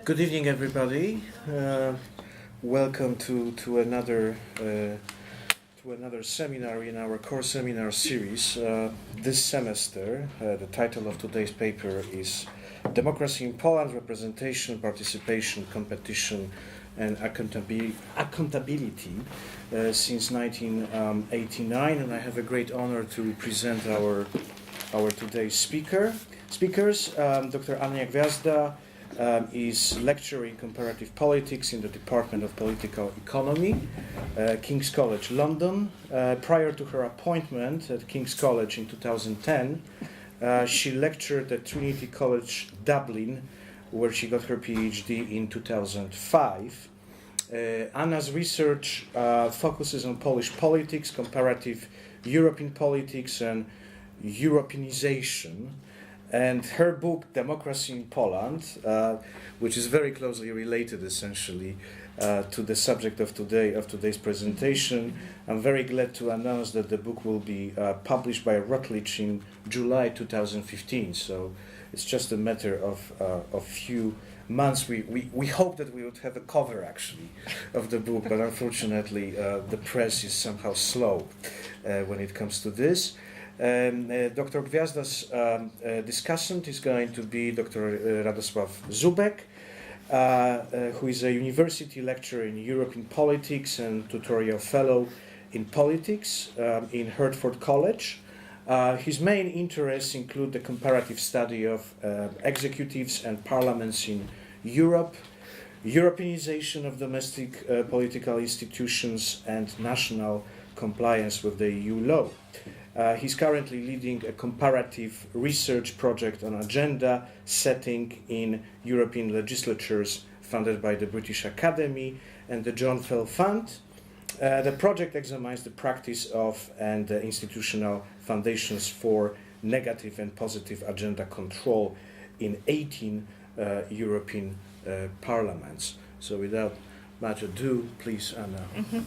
Good evening, everybody. Welcome to another seminar in our core seminar series. This semester, the title of today's paper is "Democracy in Poland: Representation, Participation, Competition, and Accountability since 1989." And I have a great honor to present our today's speakers. Dr. Gwiazda is lecturer in comparative politics in the Department of Political Economy, King's College London. Prior to her appointment at King's College in 2010, she lectured at Trinity College Dublin, where she got her PhD in 2005. Anna's research focuses on Polish politics, comparative European politics, and Europeanization. And her book, Democracy in Poland, which is very closely related, essentially, to the subject of today's presentation. I'm very glad to announce that the book will be published by Routledge in July 2015. So it's just a matter of a few months. We hope that we would have a cover, actually, of the book, but unfortunately, the press is somehow slow when it comes to this. Dr. Gwiazda's discussant is going to be Dr. Radosław Zubek, who is a university lecturer in European politics and tutorial fellow in politics in Hertford College. His main interests include the comparative study of executives and parliaments in Europe, Europeanization of domestic political institutions, and national compliance with the EU law. He's currently leading a comparative research project on agenda setting in European legislatures funded by the British Academy and the John Fell Fund. The project examines the practice of and the institutional foundations for negative and positive agenda control in 18 European parliaments. So without much ado, please, Anna. Mm-hmm.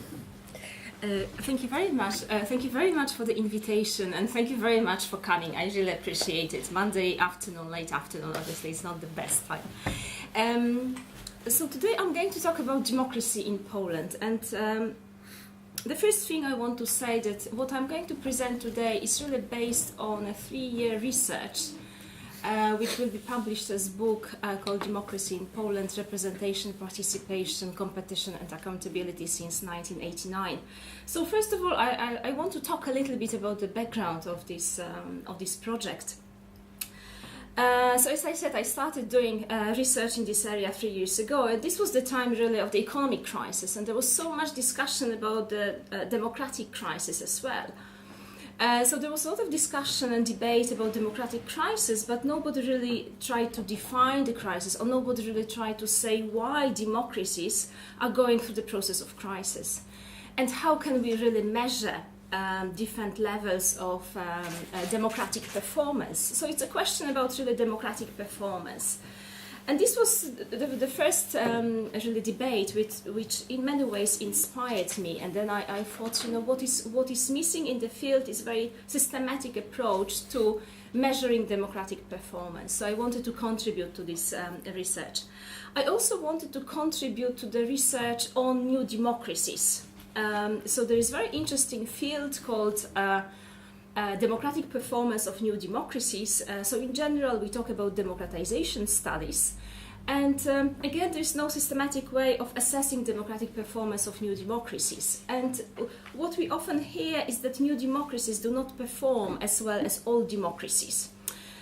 Thank you very much. Thank you very much for the invitation, and thank you very much for coming. I really appreciate it. Monday afternoon, late afternoon, obviously it's not the best time. So today I'm going to talk about democracy in Poland, and the first thing I want to say that what I'm going to present today is really based on a 3-year research which will be published as a book called Democracy in Poland: Representation, Participation, Competition and Accountability since 1989. So first of all, I want to talk a little bit about the background of this project. So as I said, I started doing research in this area 3 years ago, and this was the time really of the economic crisis, and there was so much discussion about the democratic crisis as well. So there was a lot of discussion and debate about democratic crisis, but nobody really tried to define the crisis, or nobody really tried to say why democracies are going through the process of crisis, and how can we really measure different levels of democratic performance. So it's a question about really democratic performance. And this was the first really debate which in many ways inspired me. And then I thought, what is missing in the field is a very systematic approach to measuring democratic performance. So I wanted to contribute to this research. I also wanted to contribute to the research on new democracies. So there is a very interesting field called democratic performance of new democracies. So in general, we talk about democratization studies. And again, there is no systematic way of assessing democratic performance of new democracies. And what we often hear is that new democracies do not perform as well as old democracies.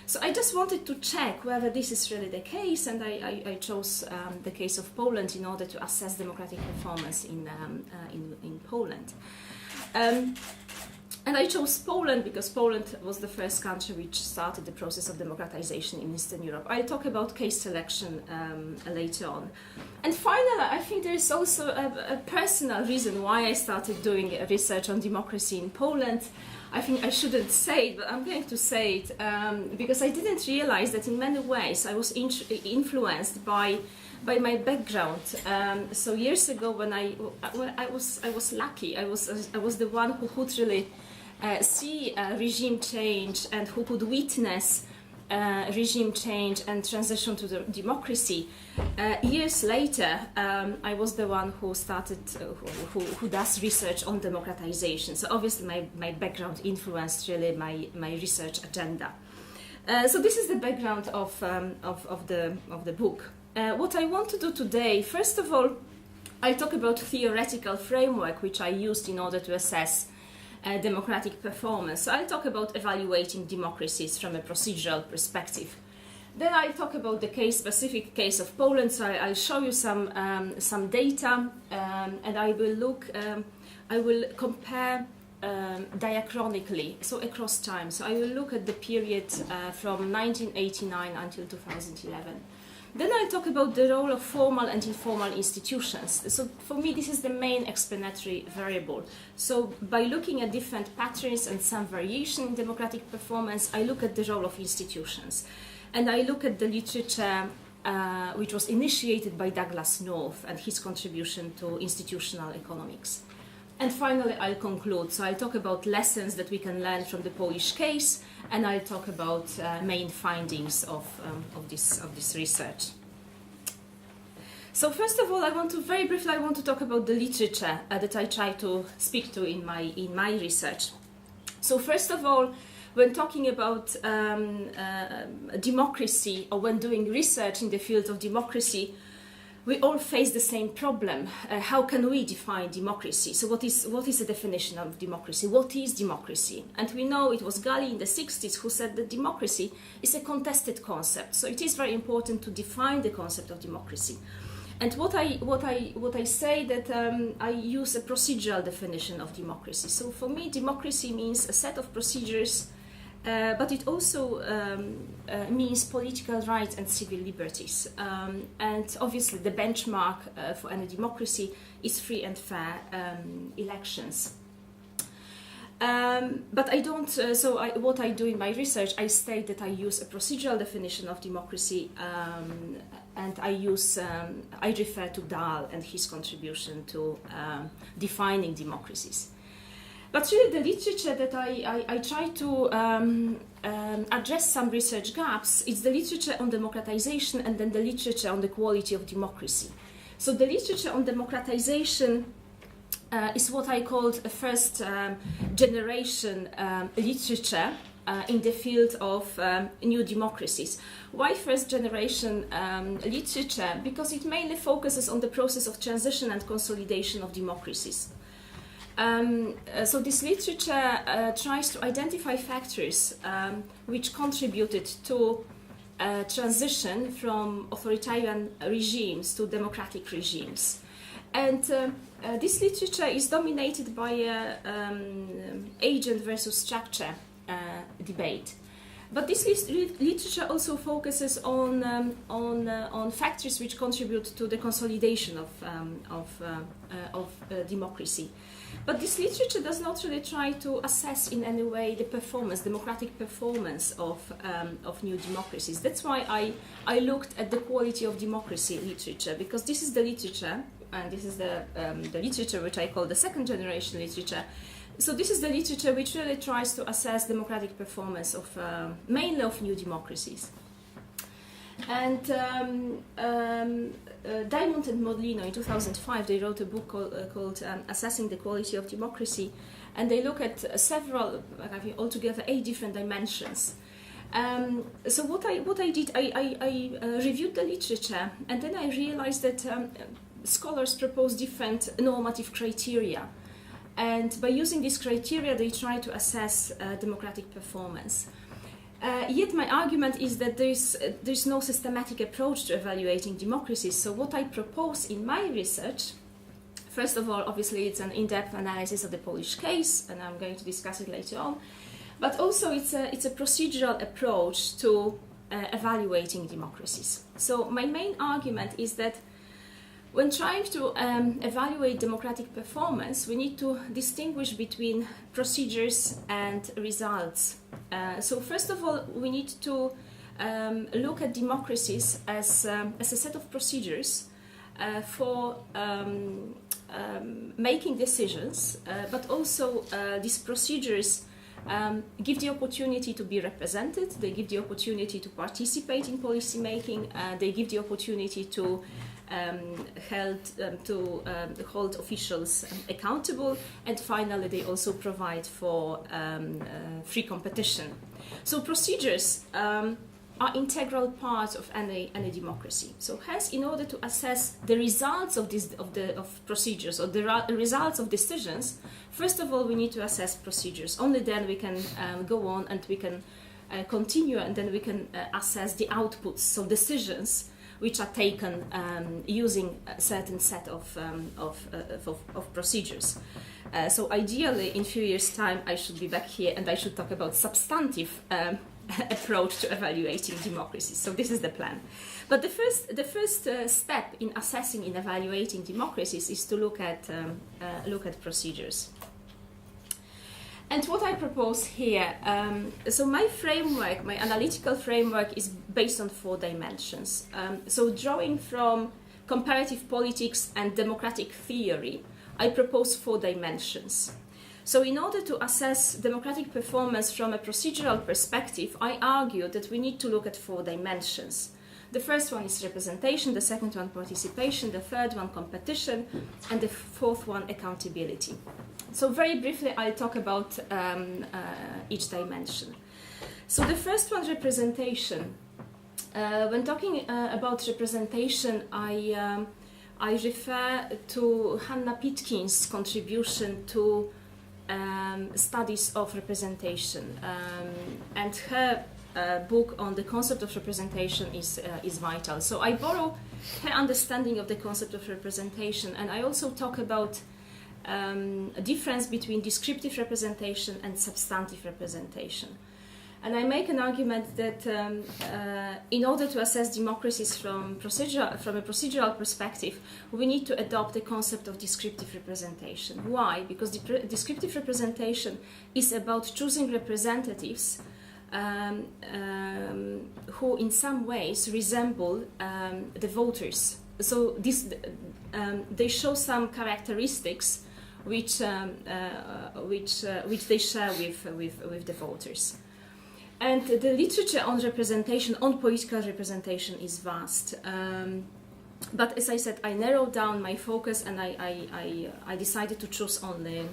So I just wanted to check whether this is really the case, and I chose the case of Poland in order to assess democratic performance in Poland. And I chose Poland because Poland was the first country which started the process of democratization in Eastern Europe. I'll talk about case selection later on. And finally, I think there is also a personal reason why I started doing research on democracy in Poland. I think I shouldn't say it, but I'm going to say it because I didn't realize that in many ways I was influenced by my background. So years ago, when I was lucky, I was the one who could really see regime change and who could witness regime change and transition to the democracy. Years later, I was the one who started, who does research on democratization. So obviously my background influenced really my research agenda. So this is the background of the book. What I want to do today, first of all, I'll talk about theoretical framework which I used in order to assess democratic performance. So I'll talk about evaluating democracies from a procedural perspective. Then I'll talk about the specific case of Poland. So I'll show you some data, and I will compare diachronically, so across time. So I will look at the period from 1989 until 2011. Then I'll talk about the role of formal and informal institutions. So for me, this is the main explanatory variable. So by looking at different patterns and some variation in democratic performance, I look at the role of institutions. And I look at the literature which was initiated by Douglas North and his contribution to institutional economics. And finally, I'll conclude. So I'll talk about lessons that we can learn from the Polish case, and I'll talk about main findings of this research. So first of all, very briefly talk about the literature that I try to speak to in my research. So first of all, when talking about democracy, or when doing research in the field of democracy, we all face the same problem. How can we define democracy? So what is the definition of democracy? What is democracy? And we know it was Galli in the 60s who said that democracy is a contested concept. So it is very important to define the concept of democracy. And what I say that I use a procedural definition of democracy. So for me, democracy means a set of procedures, but it also means political rights and civil liberties. And obviously the benchmark for any democracy is free and fair elections. But I don't, what I do in my research, I state that I use a procedural definition of democracy, and I refer to Dahl and his contribution to defining democracies. But really the literature that I try to address some research gaps is the literature on democratization and then the literature on the quality of democracy. So the literature on democratization is what I called a first generation literature in the field of new democracies. Why first generation literature? Because it mainly focuses on the process of transition and consolidation of democracies. So this literature tries to identify factors which contributed to transition from authoritarian regimes to democratic regimes. And this literature is dominated by agent versus structure debate. But this literature also focuses on factors which contribute to the consolidation of democracy. But this literature does not really try to assess in any way the democratic performance of new democracies. That's why I looked at the quality of democracy literature, because this is the literature, and this is the literature which I call the second generation literature. So this is the literature which really tries to assess democratic performance of mainly of new democracies. And Diamond and Modlino in 2005, they wrote a book called Assessing the Quality of Democracy, and they look at several, altogether 8 different dimensions. So what I did, I reviewed the literature, and then I realized that scholars propose different normative criteria. And by using these criteria, they try to assess democratic performance. Yet my argument is that there's no systematic approach to evaluating democracies. So what I propose in my research, first of all, obviously it's an in-depth analysis of the Polish case, and I'm going to discuss it later on. But also it's a procedural approach to evaluating democracies. So my main argument is that when trying to evaluate democratic performance, we need to distinguish between procedures and results. So first of all, we need to look at democracies as a set of procedures for making decisions, but also these procedures give the opportunity to be represented, they give the opportunity to participate in policy making, they give the opportunity to hold officials accountable, and finally they also provide for free competition. So procedures are integral part of any democracy. So hence, in order to assess the results of procedures or the results of decisions, first of all we need to assess procedures. Only then we can go on and we can continue, and then we can assess the outputs, so decisions which are taken using a certain set of procedures. So ideally, in a few years' time, I should be back here and I should talk about substantive approach to evaluating democracy. So this is the plan. But the first step in assessing, in evaluating democracies, is to look at procedures. And what I propose here, so my framework, my analytical framework, is based on 4 dimensions. So drawing from comparative politics and democratic theory, I propose 4 dimensions. So in order to assess democratic performance from a procedural perspective, I argue that we need to look at 4 dimensions. The first one is representation, the second one participation, the third one competition, and the fourth one accountability. So very briefly, I'll talk about each dimension. So the first one, representation. When talking about representation, I refer to Hannah Pitkin's contribution to studies of representation, and her book on the concept of representation is vital. So I borrow her understanding of the concept of representation, and I also talk about a difference between descriptive representation and substantive representation. And I make an argument that in order to assess democracies from a procedural perspective, we need to adopt the concept of descriptive representation. Why? Because descriptive representation is about choosing representatives who in some ways resemble the voters. So they show some characteristics which they share with the voters. And the literature on representation, on political representation, is vast. But as I said, I narrowed down my focus, and I decided to choose only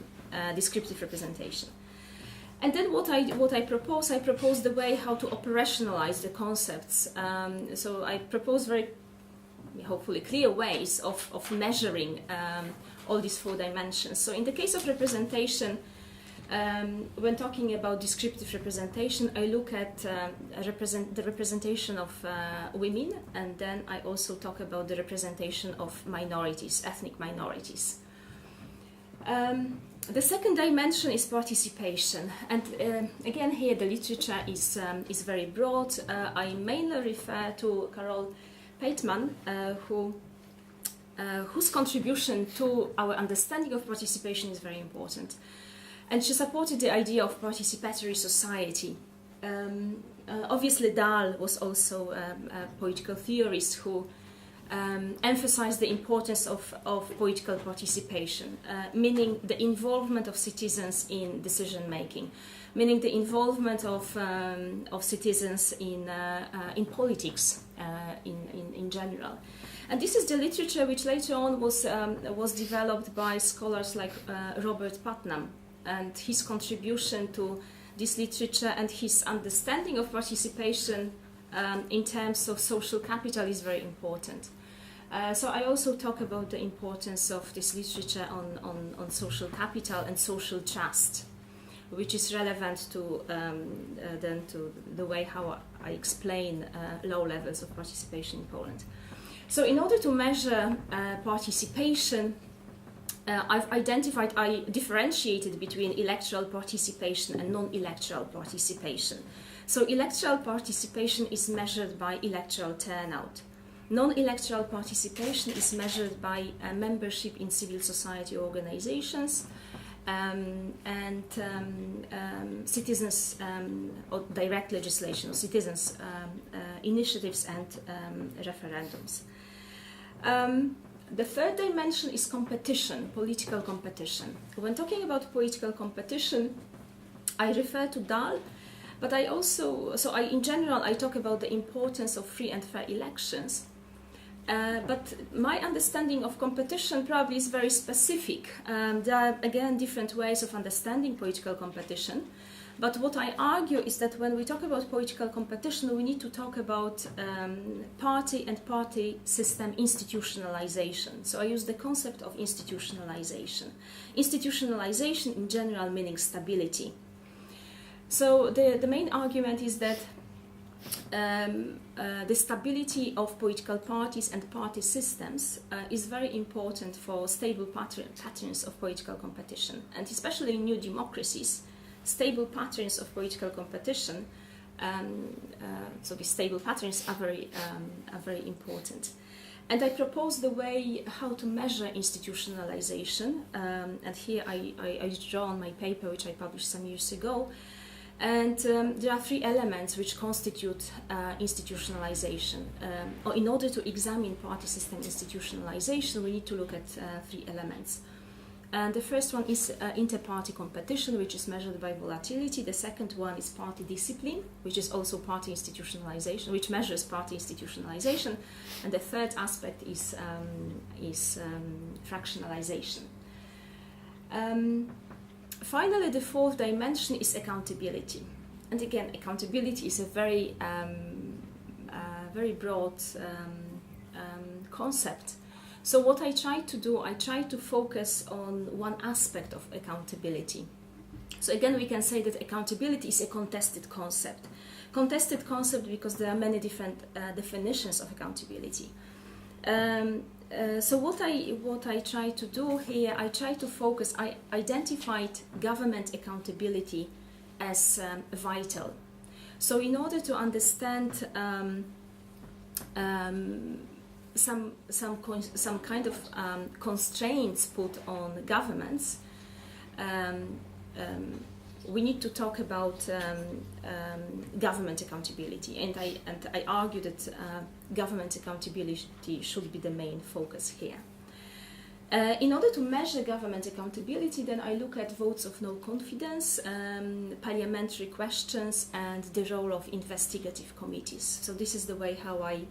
descriptive representation. And then what I propose the way how to operationalize the concepts. So I propose very, hopefully, clear ways of measuring all these 4 dimensions. So in the case of representation, when talking about descriptive representation, I look at the representation of women, and then I also talk about the representation of minorities, ethnic minorities. The second dimension is participation, and again here the literature is very broad. I mainly refer to Carol Pateman, whose contribution to our understanding of participation is very important. And she supported the idea of participatory society. Obviously, Dahl was also a political theorist who emphasized the importance of political participation, meaning the involvement of citizens in decision making, meaning the involvement of citizens in politics in general. And this is the literature which later on was developed by scholars like Robert Putnam, and his contribution to this literature and his understanding of participation in terms of social capital is very important. So I also talk about the importance of this literature on social capital and social trust, which is relevant to then to the way how I explain low levels of participation in Poland. So in order to measure participation, I differentiated between electoral participation and non-electoral participation. So electoral participation is measured by electoral turnout. Non-electoral participation is measured by membership in civil society organizations and citizens or direct legislation, or citizens initiatives and referendums. The third dimension is competition, political competition. When talking about political competition, I refer to Dahl, but I also, in general, I talk about the importance of free and fair elections. But my understanding of competition probably is very specific. There are, again, different ways of understanding political competition. But what I argue is that when we talk about political competition, we need to talk about party and party system institutionalization. So I use the concept of institutionalization. Institutionalization in general meaning stability. So the main argument is that the stability of political parties and party systems is very important for stable patterns of political competition. And especially in new democracies, stable patterns of political competition, so the stable patterns are very important. And I propose the way how to measure institutionalization, and here I draw on my paper which I published some years ago. And there are three elements which constitute institutionalization. Or in order to examine party system institutionalization, we need to look at three elements. And the first one is inter-party competition, which is measured by volatility. The second one is party discipline, which is also party institutionalization, which measures party institutionalization. And the third aspect is fractionalization. Finally, the fourth dimension is accountability. And again, accountability is a very broad concept. So what I try to do, I try to focus on one aspect of accountability. So again, we can say that accountability is a contested concept. Contested concept because there are many different definitions of accountability. So what I try to do here, I try to focus, I identified government accountability as vital. So in order to understand some kind of constraints put on governments, we need to talk about government accountability, and I argue that government accountability should be the main focus here. In order to measure government accountability, then I look at votes of no confidence, parliamentary questions, and the role of investigative committees. So this is the way how I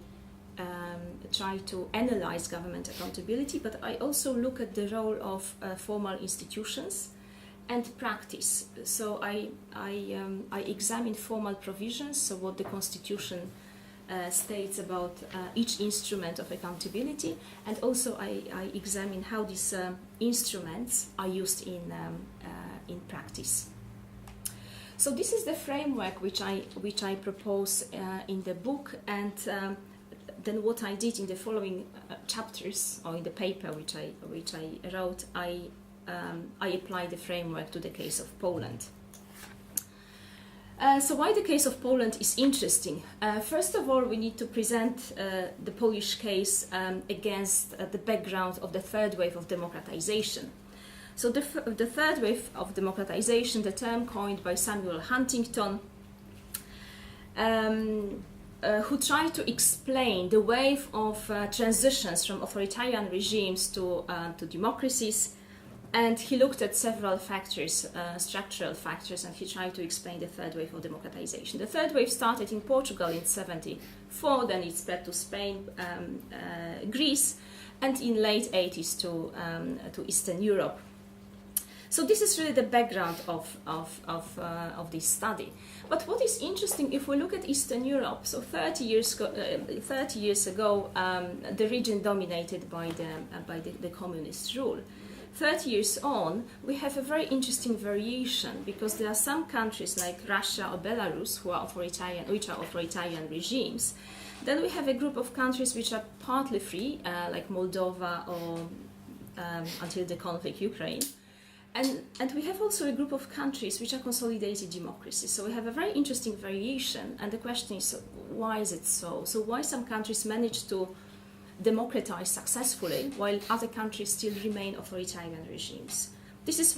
try to analyze government accountability, but I also look at the role of formal institutions and practice. So I examine formal provisions, so what the Constitution states about each instrument of accountability, and also I examine how these instruments are used in practice. So this is the framework which I propose in the book, and then what I did in the following chapters, or in the paper which I wrote, I applied the framework to the case of Poland. So why the case of Poland is interesting? First of all, we need to present the Polish case against the background of the third wave of democratization. So the third wave of democratization, the term coined by Samuel Huntington, who tried to explain the wave of transitions from authoritarian regimes to democracies. And he looked at several factors, structural factors, and he tried to explain the third wave of democratization. The third wave started in Portugal in 1974, then it spread to Spain, Greece, and in late 80s to Eastern Europe. So this is really the background of this study. But what is interesting, if we look at Eastern Europe, so 30 years ago, the region dominated by the communist rule. 30 years on, we have a very interesting variation, because there are some countries like Russia or Belarus which are authoritarian regimes. Then we have a group of countries which are partly free, like Moldova or until the conflict, Ukraine. And we have also a group of countries which are consolidated democracies. So we have a very interesting variation, and the question is, why is it so? So why some countries manage to democratize successfully while other countries still remain authoritarian regimes? This is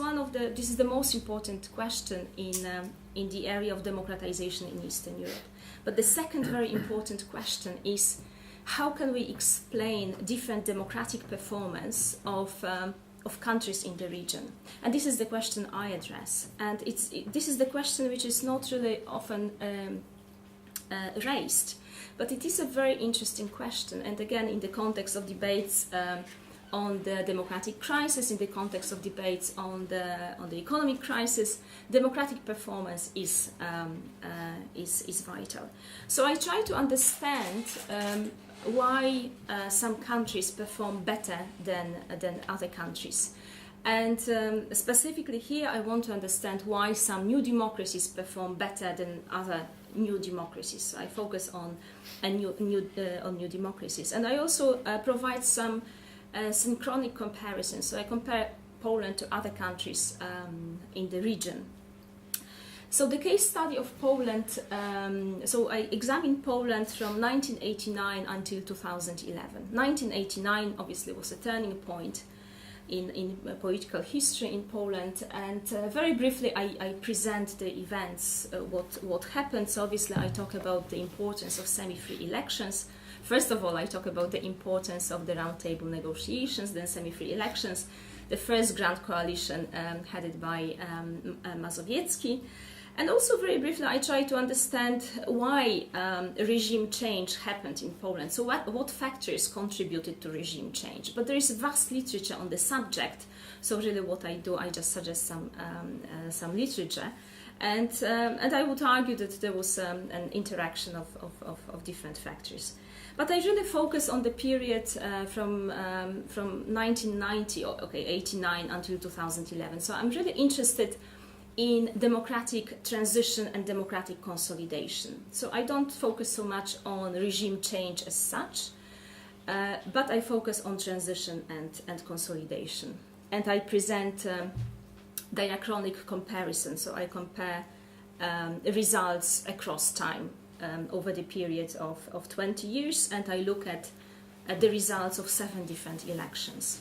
the most important question in the area of democratization in Eastern Europe. But the second very important question is, how can we explain different democratic performance of of countries in the region. And this is the question I address. And this is the question which is not really often raised, but it is a very interesting question. And again, in the context of debates on the democratic crisis, in the context of debates on the economic crisis, democratic performance is vital. So I try to understand why some countries perform better than other countries. And specifically here, I want to understand why some new democracies perform better than other new democracies. So I focus on new democracies, and I also provide some synchronic comparisons. So I compare Poland to other countries in the region. So the case study of Poland, so I examined Poland from 1989 until 2011. 1989 obviously was a turning point in political history in Poland, and very briefly I present the events, what happened. So obviously I talk about the importance of semi-free elections. First of all, I talk about the importance of the roundtable negotiations, then semi-free elections, the first grand coalition headed by Mazowiecki. And also very briefly, I try to understand why regime change happened in Poland. So what factors contributed to regime change? But there is vast literature on the subject. So really what I do, I just suggest some literature. And I would argue that there was an interaction of different factors. But I really focus on the period from 1990, 89 until 2011. So I'm really interested in democratic transition and democratic consolidation. So I don't focus so much on regime change as such, but I focus on transition and consolidation. And I present diachronic comparison. So I compare results across time over the period of 20 years, and I look at the results of 7 different elections.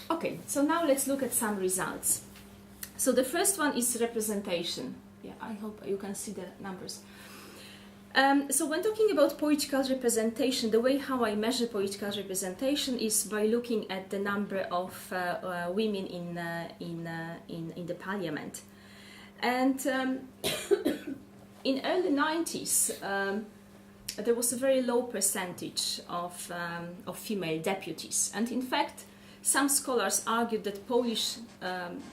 Okay, so now let's look at some results. So the first one is representation. Yeah, I hope you can see the numbers. So when talking about political representation, the way how I measure political representation is by looking at the number of women in the parliament. And in early 90s, there was a very low percentage of female deputies. And in fact, some scholars argued that Polish,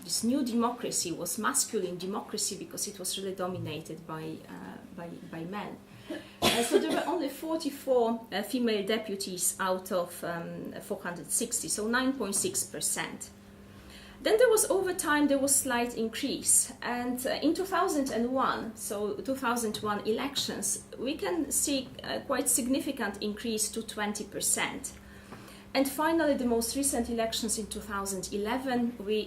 this new democracy was masculine democracy because it was really dominated by men. So there were only 44 female deputies out of 460, so 9.6%. Then there was, over time, there was slight increase. And in 2001, so 2001 elections, we can see a quite significant increase to 20%. And finally, the most recent elections in 2011, we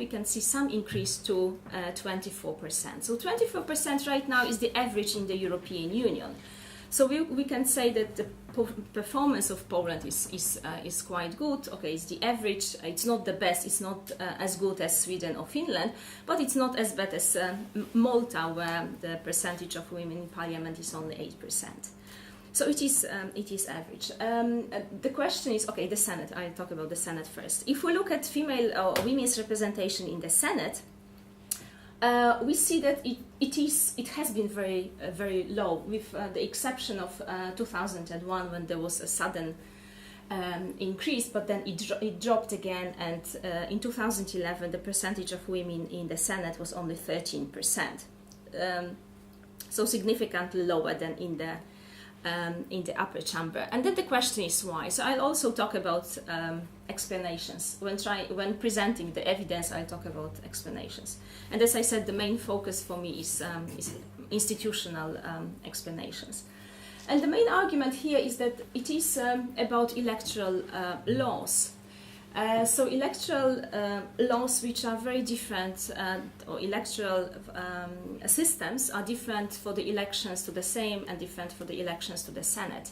can see some increase to 24%. So 24% right now is the average in the European Union. So we can say that the performance of Poland is quite good. Okay, it's the average. It's not the best. It's not as good as Sweden or Finland, but it's not as bad as Malta, where the percentage of women in parliament is only 8%. So it is average. The question is, okay, the Senate. I'll talk about the Senate first. If we look at female or women's representation in the Senate, we see that it has been very low, with the exception of 2001, when there was a sudden increase, but then it dropped again, and in 2011 the percentage of women in the Senate was only 13%, so significantly lower than in the upper chamber. And then the question is why. So I'll also talk about explanations. When presenting the evidence, I'll talk about explanations. And as I said, the main focus for me is institutional explanations. And the main argument here is that it is about electoral laws. So electoral laws, which are very different, or electoral systems are different for the elections to the Sejm and different for the elections to the Senate.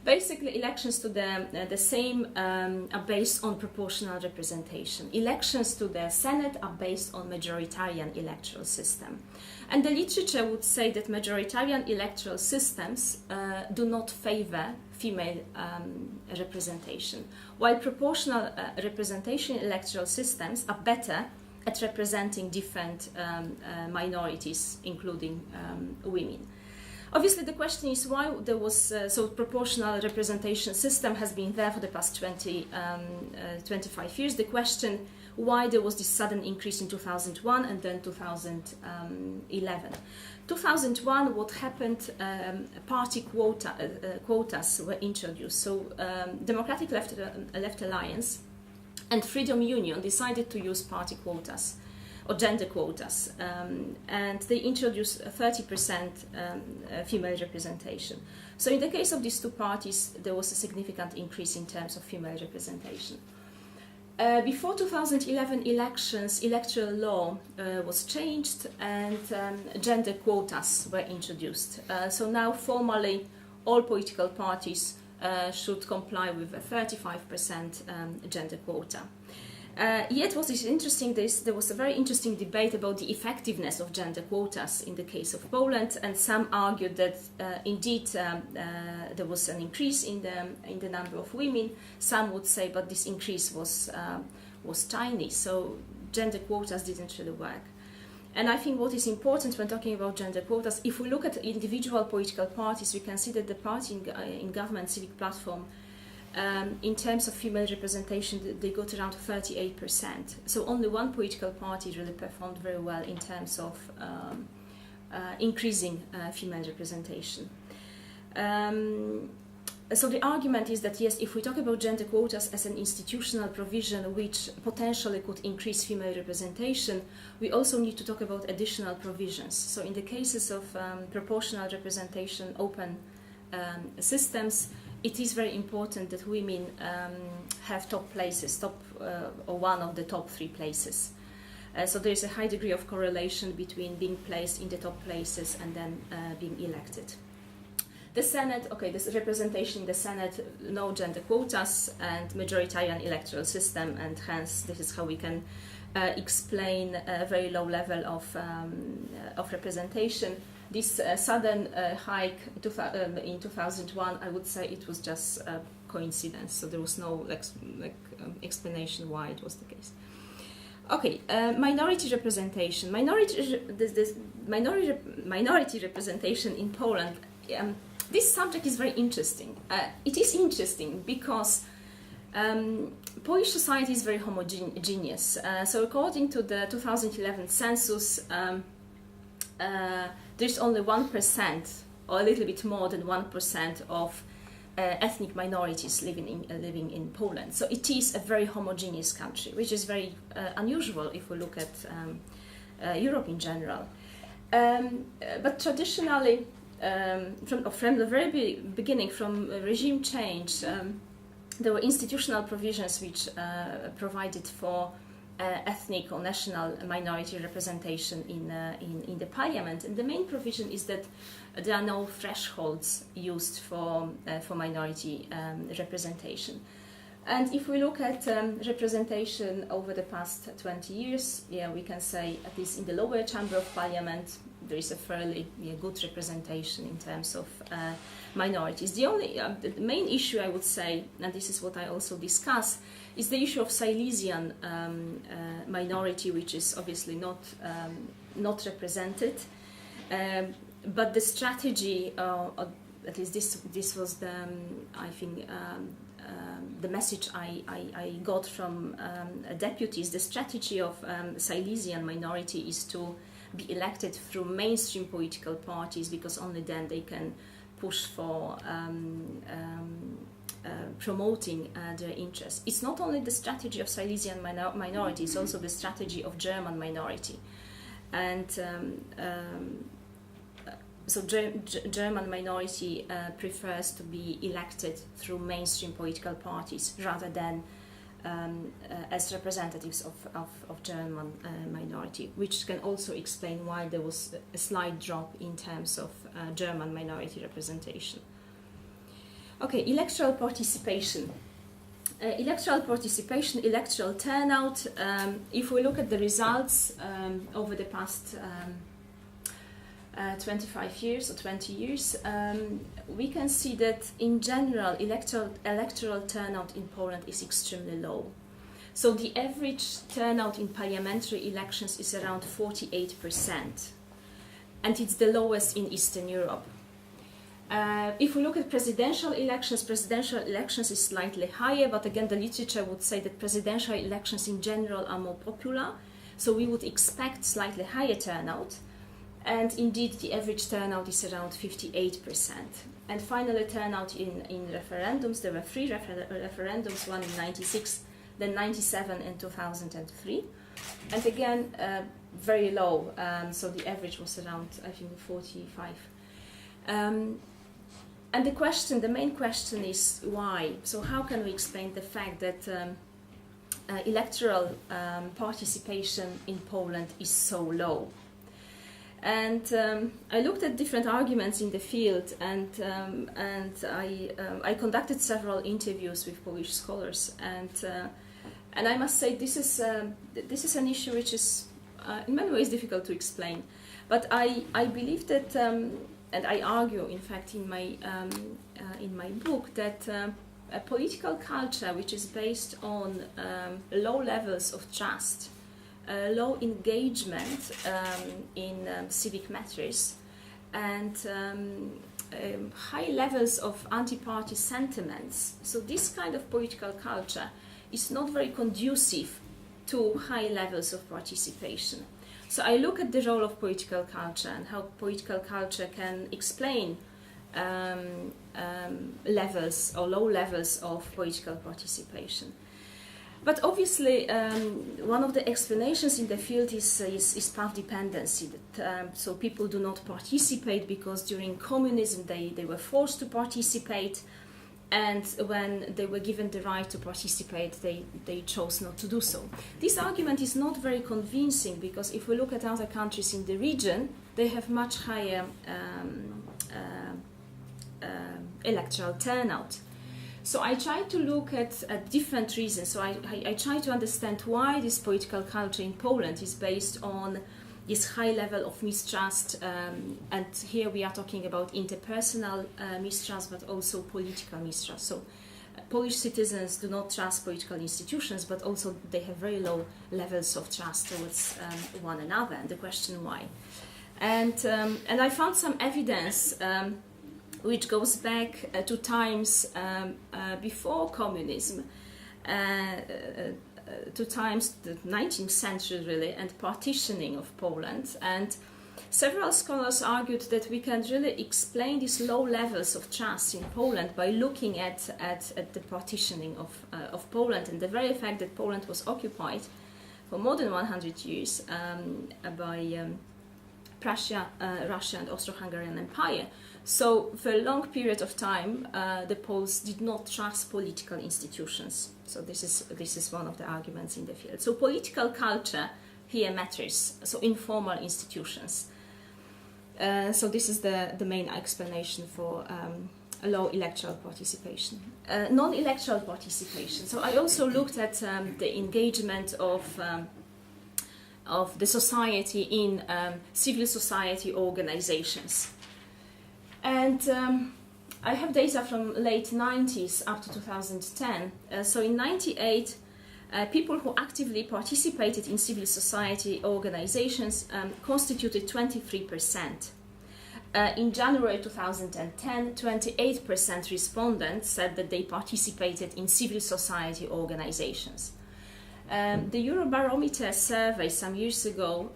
Basically, elections to the Sejm are based on proportional representation. Elections to the Senate are based on majoritarian electoral system. And the literature would say that majoritarian electoral systems do not favor female representation, while proportional representation electoral systems are better at representing different minorities, including women. Obviously, the question is why there was so proportional representation system has been there for the past 25 years. The question why there was this sudden increase in 2001 and then 2011. 2001, what happened? Party quotas were introduced. So Democratic Left Alliance and Freedom Union decided to use party quotas or gender quotas, and they introduced 30% female representation. So in the case of these two parties, there was a significant increase in terms of female representation. Before 2011 elections, electoral law was changed and gender quotas were introduced. So now formally all political parties should comply with a 35% gender quota. Yet what is interesting is there was a very interesting debate about the effectiveness of gender quotas in the case of Poland, and some argued that indeed there was an increase in the number of women. Some would say, but this increase was tiny, so gender quotas didn't really work. And I think what is important when talking about gender quotas, if we look at individual political parties, we can see that the party in government civic platform, in terms of female representation, they got around 38%. So only one political party really performed very well in terms of increasing female representation. So the argument is that yes, if we talk about gender quotas as an institutional provision which potentially could increase female representation, we also need to talk about additional provisions. So in the cases of proportional representation, open systems, it is very important that women have top places, or one of the top 3 places. So there is a high degree of correlation between being placed in the top places and then being elected. The Senate, okay, this representation in the Senate, no gender quotas and majoritarian electoral system, and hence this is how we can explain a very low level of representation. This sudden hike in 2001, I would say it was just a coincidence. So there was no explanation why it was the case. Okay, minority representation. Minority representation in Poland. This subject is very interesting. It is interesting because Polish society is very homogeneous. So according to the 2011 census, there's only 1% or a little bit more than 1% of ethnic minorities living in Poland. So it is a very homogeneous country, which is very unusual if we look at Europe in general. But traditionally, from the very beginning, from regime change, there were institutional provisions which provided for ethnic or national minority representation in the parliament. And the main provision is that there are no thresholds used for minority representation. And if we look at representation over the past 20 years, we can say at least in the lower chamber of parliament, there is a fairly good representation in terms of minorities. The main issue, I would say, and this is what I also discuss, is the issue of Silesian minority, which is obviously not represented. But the strategy, at least this was the, I think, the message I got from deputies. The strategy of Silesian minority is to be elected through mainstream political parties, because only then they can push for promoting their interests. It's not only the strategy of Silesian minority, it's also the strategy of German minority. And so German minority prefers to be elected through mainstream political parties rather than as representatives of German minority, which can also explain why there was a slight drop in terms of German minority representation. Okay, electoral participation. Electoral turnout. If we look at the results over the past 25 years or 20 years, we can see that in general electoral turnout in Poland is extremely low. So the average turnout in parliamentary elections is around 48%, and it's the lowest in Eastern Europe. If we look at presidential elections is slightly higher, but again the literature would say that presidential elections in general are more popular, so we would expect slightly higher turnout. And indeed, the average turnout is around 58%. And finally, turnout in referendums. There were 3 referendums, one in 96, then 97 and 2003. And again, very low. So the average was around, I think, 45. And the main question is why? So how can we explain the fact that electoral participation in Poland is so low? And I looked at different arguments in the field, and I conducted several interviews with Polish scholars, and I must say this is an issue which is in many ways difficult to explain. But I believe that, and I argue, in fact, in my book, that a political culture which is based on low levels of trust, low engagement in civic matters, and high levels of anti-party sentiments. So this kind of political culture is not very conducive to high levels of participation. So I look at the role of political culture and how political culture can explain levels or low levels of political participation. But obviously, one of the explanations in the field is path dependency. That, so people do not participate because during communism they were forced to participate, and when they were given the right to participate, they chose not to do so. This argument is not very convincing because if we look at other countries in the region, they have much higher electoral turnout. So I try to look at different reasons. So I try to understand why this political culture in Poland is based on this high level of mistrust, and here we are talking about interpersonal mistrust, but also political mistrust. So Polish citizens do not trust political institutions, but also they have very low levels of trust towards one another. And the question why? And I found some evidence which goes back to times before communism, to times the 19th century really, and partitioning of Poland. And several scholars argued that we can really explain these low levels of trust in Poland by looking at the partitioning of Poland and the very fact that Poland was occupied for more than 100 years by Prussia, Russia and Austro-Hungarian Empire. So for a long period of time, the Poles did not trust political institutions. So this is one of the arguments in the field. So political culture here matters. So informal institutions. So this is the main explanation for a low electoral participation. Non-electoral participation. So I also looked at the engagement of the society in civil society organizations. And I have data from late 90s up to 2010. So in 98, people who actively participated in civil society organizations constituted 23%. In January 2010, 28% respondents said that they participated in civil society organizations. The Eurobarometer survey some years ago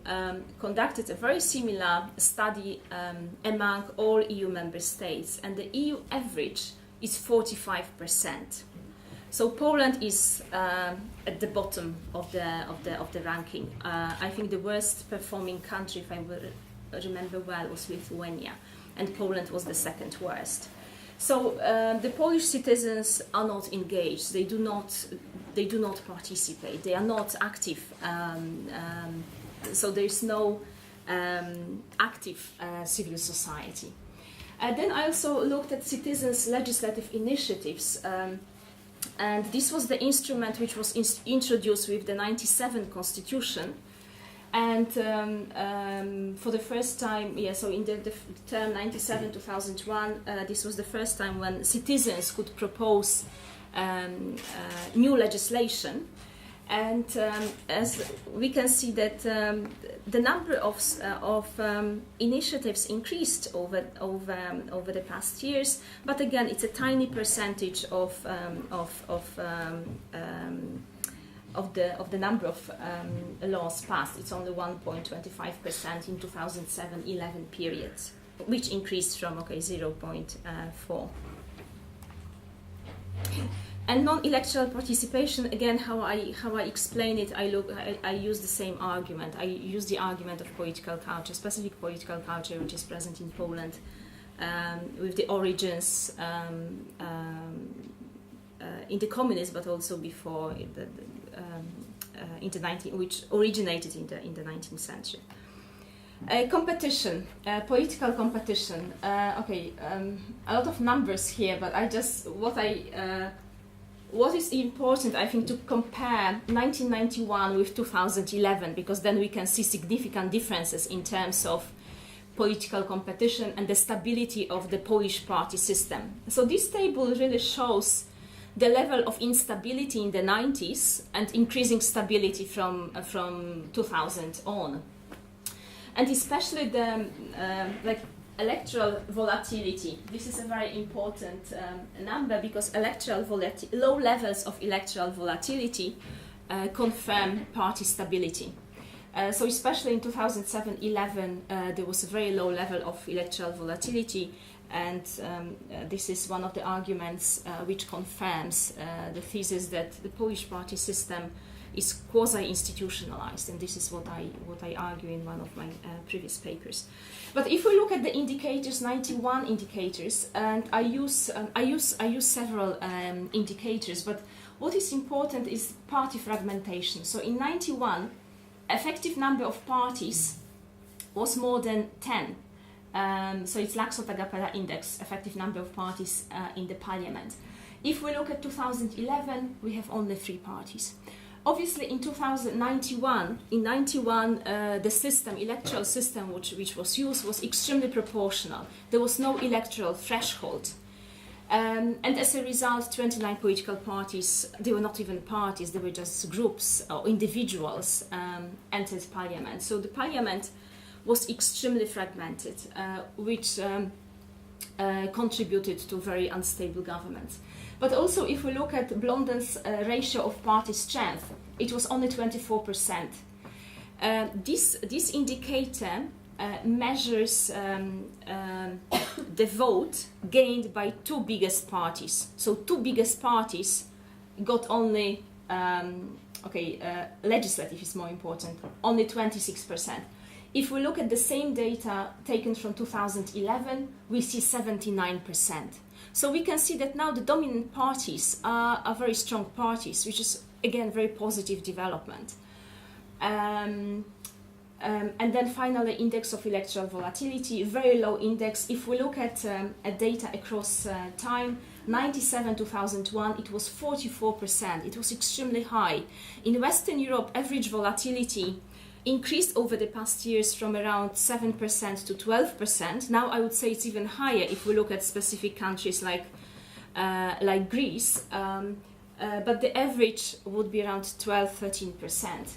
conducted a very similar study among all EU member states, and the EU average is 45%. So Poland is at the bottom of the ranking. I think the worst performing country, if I remember well, was Lithuania, and Poland was the second worst. So the Polish citizens are not engaged. They do not participate. They are not active. So there is no active civil society. Then I also looked at citizens' legislative initiatives, and this was the instrument which was introduced with the 97 Constitution. And for the first time, so in the term 97-2001, this was the first time when citizens could propose new legislation. And as we can see that the number of initiatives increased over the past years, but again, it's a tiny percentage of the number of laws passed. It's only 1.25% in 2007-11 period, which increased from 0.4. And non-electoral participation, again, how I explain it, I use the same argument. I use the argument of political culture, specific political culture, which is present in Poland, with the origins in the communism, but also before which originated in the 19th century. Competition, political competition. A lot of numbers here, but what is important, I think, to compare 1991 with 2011, because then we can see significant differences in terms of political competition and the stability of the Polish party system. So this table really shows the level of instability in the 90s and increasing stability from 2000 on. And especially the electoral volatility. This is a very important number, because low levels of electoral volatility confirm party stability. So especially in 2007-11, there was a very low level of electoral volatility, and this is one of the arguments which confirms the thesis that the Polish party system is quasi-institutionalized, and this is what I argue in one of my previous papers. But if we look at the indicators, 91 indicators, and I use several indicators, but what is important is party fragmentation. So in 91, effective number of parties was more than 10. So it's Laxo-Tagapera index, effective number of parties in the parliament. If we look at 2011, we have only 3 parties. Obviously, in 2091, the electoral system which was used was extremely proportional. There was no electoral threshold. And as a result, 29 political parties, they were not even parties, they were just groups or individuals, entered parliament. So the parliament was extremely fragmented, which contributed to very unstable government. But also, if we look at Blondin's ratio of party strength, it was only 24%. This indicator measures the vote gained by 2 biggest parties. So 2 biggest parties got only, legislative is more important, only 26%. If we look at the same data taken from 2011, we see 79%. So we can see that now the dominant parties are very strong parties, which is, again, very positive development. And then finally, index of electoral volatility, very low index. If we look at data across time, 97-2001, it was 44%. It was extremely high. In Western Europe, average volatility increased over the past years from around 7% to 12%. Now I would say it's even higher if we look at specific countries like Greece, but the average would be around 12-13%.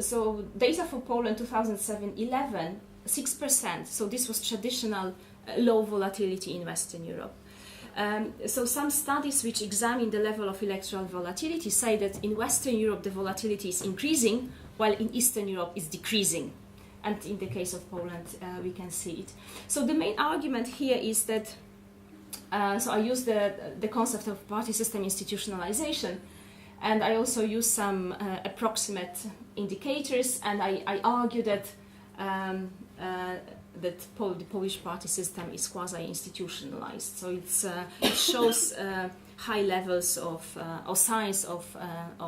So data for Poland 2007-11, 6%. So this was traditional low volatility in Western Europe. So some studies which examine the level of electoral volatility say that in Western Europe the volatility is increasing, while in Eastern Europe it's decreasing. And in the case of Poland, we can see it. So the main argument here is that, so I use the concept of party system institutionalization, and I also use some approximate indicators, and I argue that the Polish party system is quasi-institutionalized. So it shows high levels of or signs of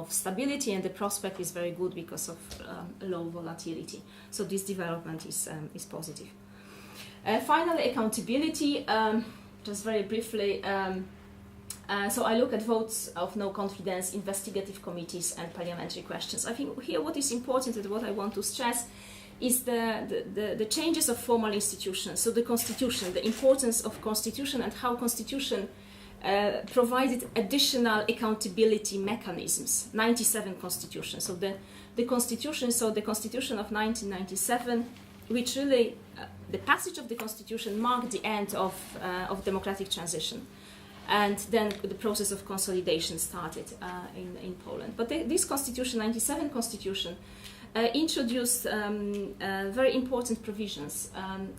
stability, and the prospect is very good because of low volatility. So this development is positive. Finally, accountability. Just very briefly. So I look at votes of no confidence, investigative committees, and parliamentary questions. I think here what is important and what I want to stress is the changes of formal institutions. So the constitution, the importance of constitution, and how constitution provided additional accountability mechanisms. 97 constitution. So the constitution of 1997, which really the passage of the constitution marked the end of democratic transition. And then the process of consolidation started in Poland. But this constitution, 97 constitution, introduced very important provisions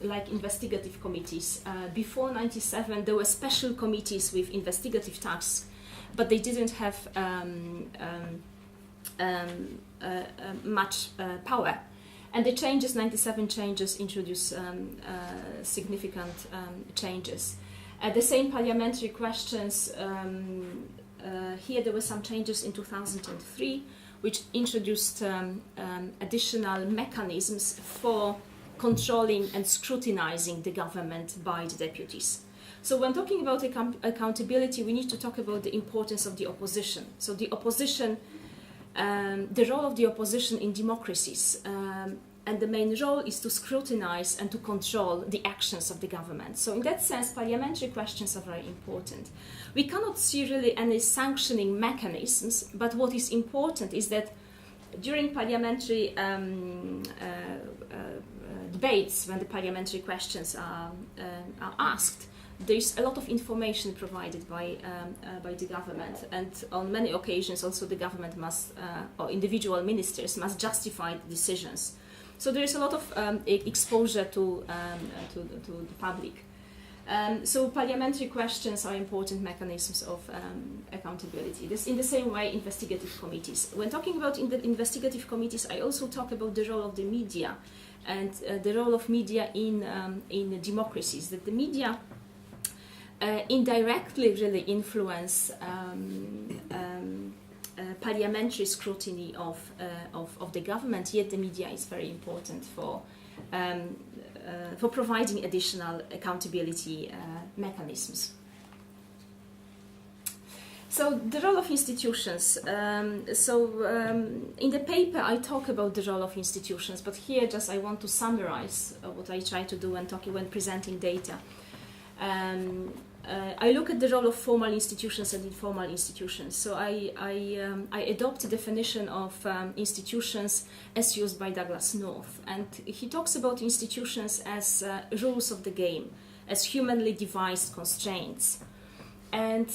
like investigative committees. Before 97, there were special committees with investigative tasks, but they didn't have much power. And the changes, 97 changes, introduced significant changes. The same parliamentary questions, here there were some changes in 2003, which introduced additional mechanisms for controlling and scrutinizing the government by the deputies. So when talking about accountability, we need to talk about the importance of the opposition. So the opposition, the role of the opposition in democracies, and the main role is to scrutinize and to control the actions of the government. So in that sense, parliamentary questions are very important. We cannot see really any sanctioning mechanisms, but what is important is that during parliamentary debates, when the parliamentary questions are asked, there is a lot of information provided by the government, and on many occasions also the government must, or individual ministers must justify the decisions. So there is a lot of exposure to the public. So parliamentary questions are important mechanisms of accountability. This, in the same way, investigative committees. When talking about investigative committees, I also talk about the role of the media and the role of media in democracies. That the media indirectly really influence parliamentary scrutiny of the government, yet the media is very important for providing additional accountability mechanisms. So the role of institutions. In the paper I talk about the role of institutions, but here just I want to summarize what I try to do when presenting data. I look at the role of formal institutions and informal institutions. So I adopt a definition of institutions as used by Douglas North. And he talks about institutions as rules of the game, as humanly devised constraints. And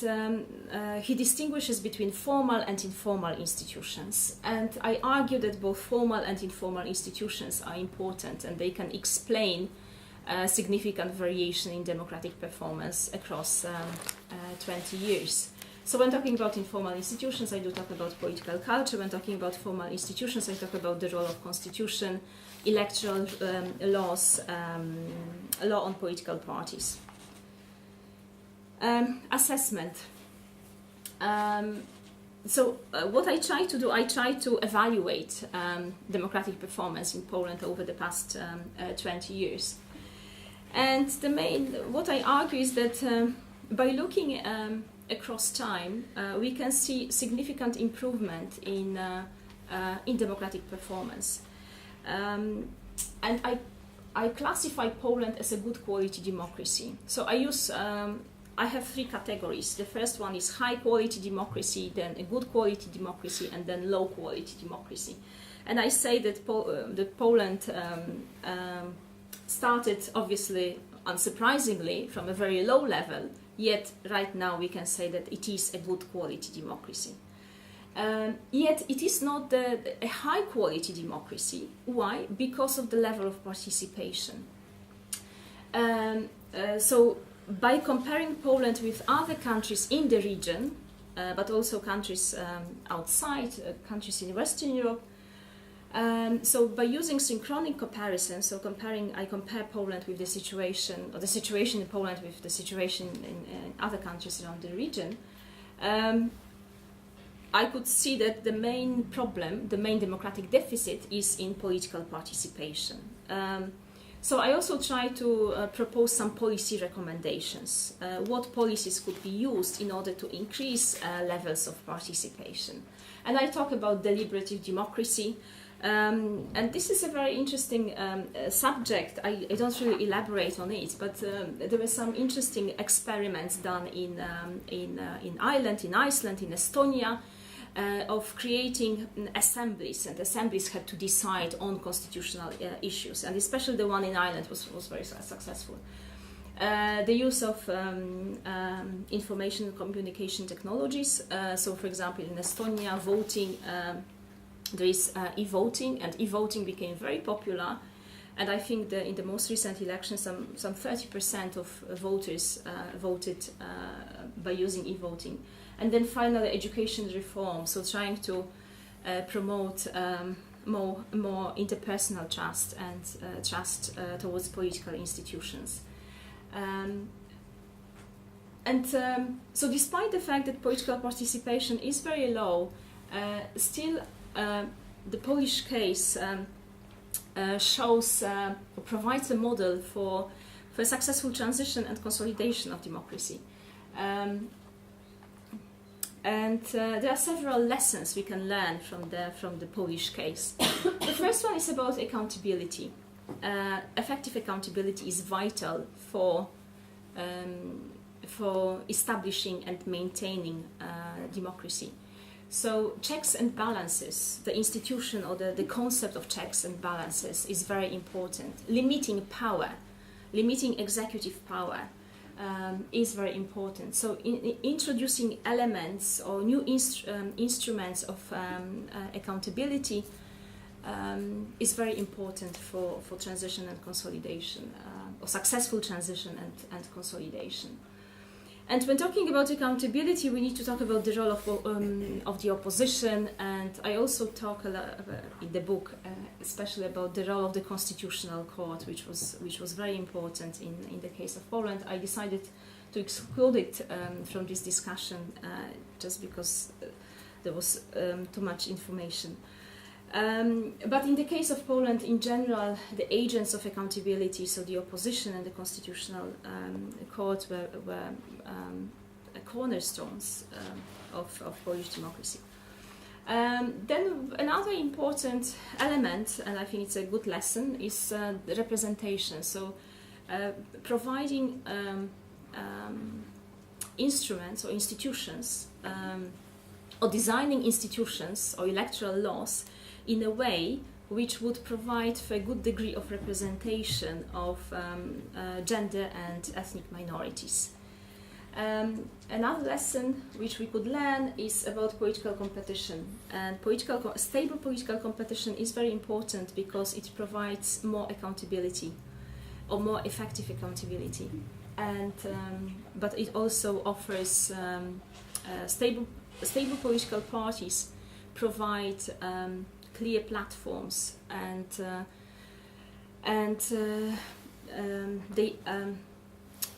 he distinguishes between formal and informal institutions. And I argue that both formal and informal institutions are important, and they can explain significant variation in democratic performance across 20 years. So when talking about informal institutions, I do talk about political culture. When talking about formal institutions, I talk about the role of constitution, electoral laws, law on political parties. Assessment. What I try to do, I try to evaluate democratic performance in Poland over the past 20 years. And what I argue is that by looking across time, we can see significant improvement in democratic performance. And I classify Poland as a good quality democracy. So I have three categories. The first one is high quality democracy, then a good quality democracy, and then low quality democracy. And I say that Poland started, obviously, unsurprisingly, from a very low level, yet right now we can say that it is a good quality democracy. Yet it is not a high quality democracy. Why? Because of the level of participation. So by comparing Poland with other countries in the region, but also countries outside, countries in Western Europe, so by using synchronic comparison, so I compare Poland with the situation in Poland with the situation in other countries around the region, I could see that the main problem, the main democratic deficit, is in political participation. So I also try to propose some policy recommendations. What policies could be used in order to increase levels of participation? And I talk about deliberative democracy. And this is a very interesting subject. I don't really elaborate on it, but there were some interesting experiments done in Ireland, in Iceland, in Estonia, of creating assemblies, and assemblies had to decide on constitutional issues, and especially the one in Ireland was very successful. The use of information and communication technologies. So, for example, in Estonia, voting, there is e-voting, and e-voting became very popular. And I think that in the most recent election, some 30% of voters voted by using e-voting. And then finally, education reform, so trying to promote more interpersonal trust and trust towards political institutions. So despite the fact that political participation is very low, still the Polish case provides a model for successful transition and consolidation of democracy. There are several lessons we can learn from the Polish case. The first one is about accountability. Effective accountability is vital for establishing and maintaining democracy. So checks and balances, the institution or the concept of checks and balances is very important. Limiting power, limiting executive power is very important. So introducing elements or new instruments of accountability is very important for transition and consolidation, or successful transition and consolidation. And when talking about accountability, we need to talk about the role of the opposition, and I also talk a lot in the book, especially about the role of the Constitutional Court, which was very important in the case of Poland. I decided to exclude it from this discussion just because there was too much information. But in the case of Poland in general, the agents of accountability, so the opposition and the Constitutional Court, were cornerstones of Polish democracy. Then another important element, and I think it's a good lesson, is the representation. So providing instruments or institutions, or designing institutions or electoral laws in a way which would provide for a good degree of representation of gender and ethnic minorities. Another lesson which we could learn is about political competition. And stable political competition is very important because it provides more accountability, or more effective accountability. And but it also offers stable political parties provide clear platforms, and they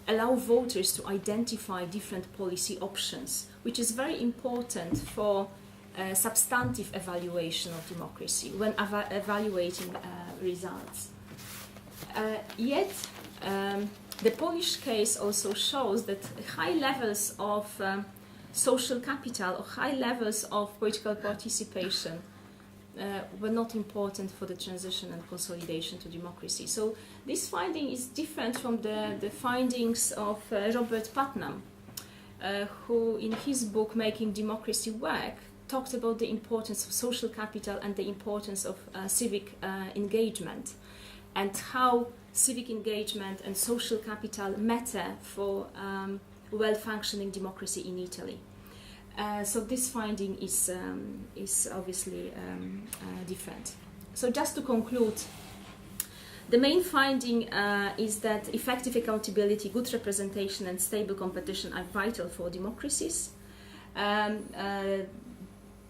allow voters to identify different policy options, which is very important for substantive evaluation of democracy when evaluating results. Yet, the Polish case also shows that high levels of social capital or high levels of political participation were not important for the transition and consolidation to democracy. So this finding is different from the findings of Robert Putnam, who in his book Making Democracy Work talked about the importance of social capital and the importance of civic engagement, and how civic engagement and social capital matter for well-functioning democracy in Italy. So this finding is obviously different. So just to conclude, the main finding is that effective accountability, good representation and stable competition are vital for democracies.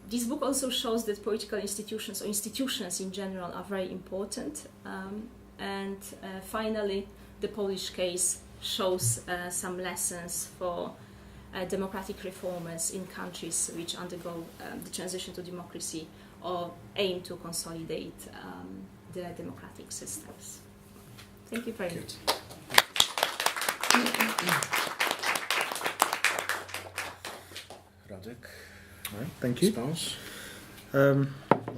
This book also shows that political institutions, or institutions in general, are very important. And finally, the Polish case shows some lessons for democratic reformers in countries which undergo the transition to democracy or aim to consolidate their democratic systems. Thank you very much. Radek, All right, thank you. response? Well,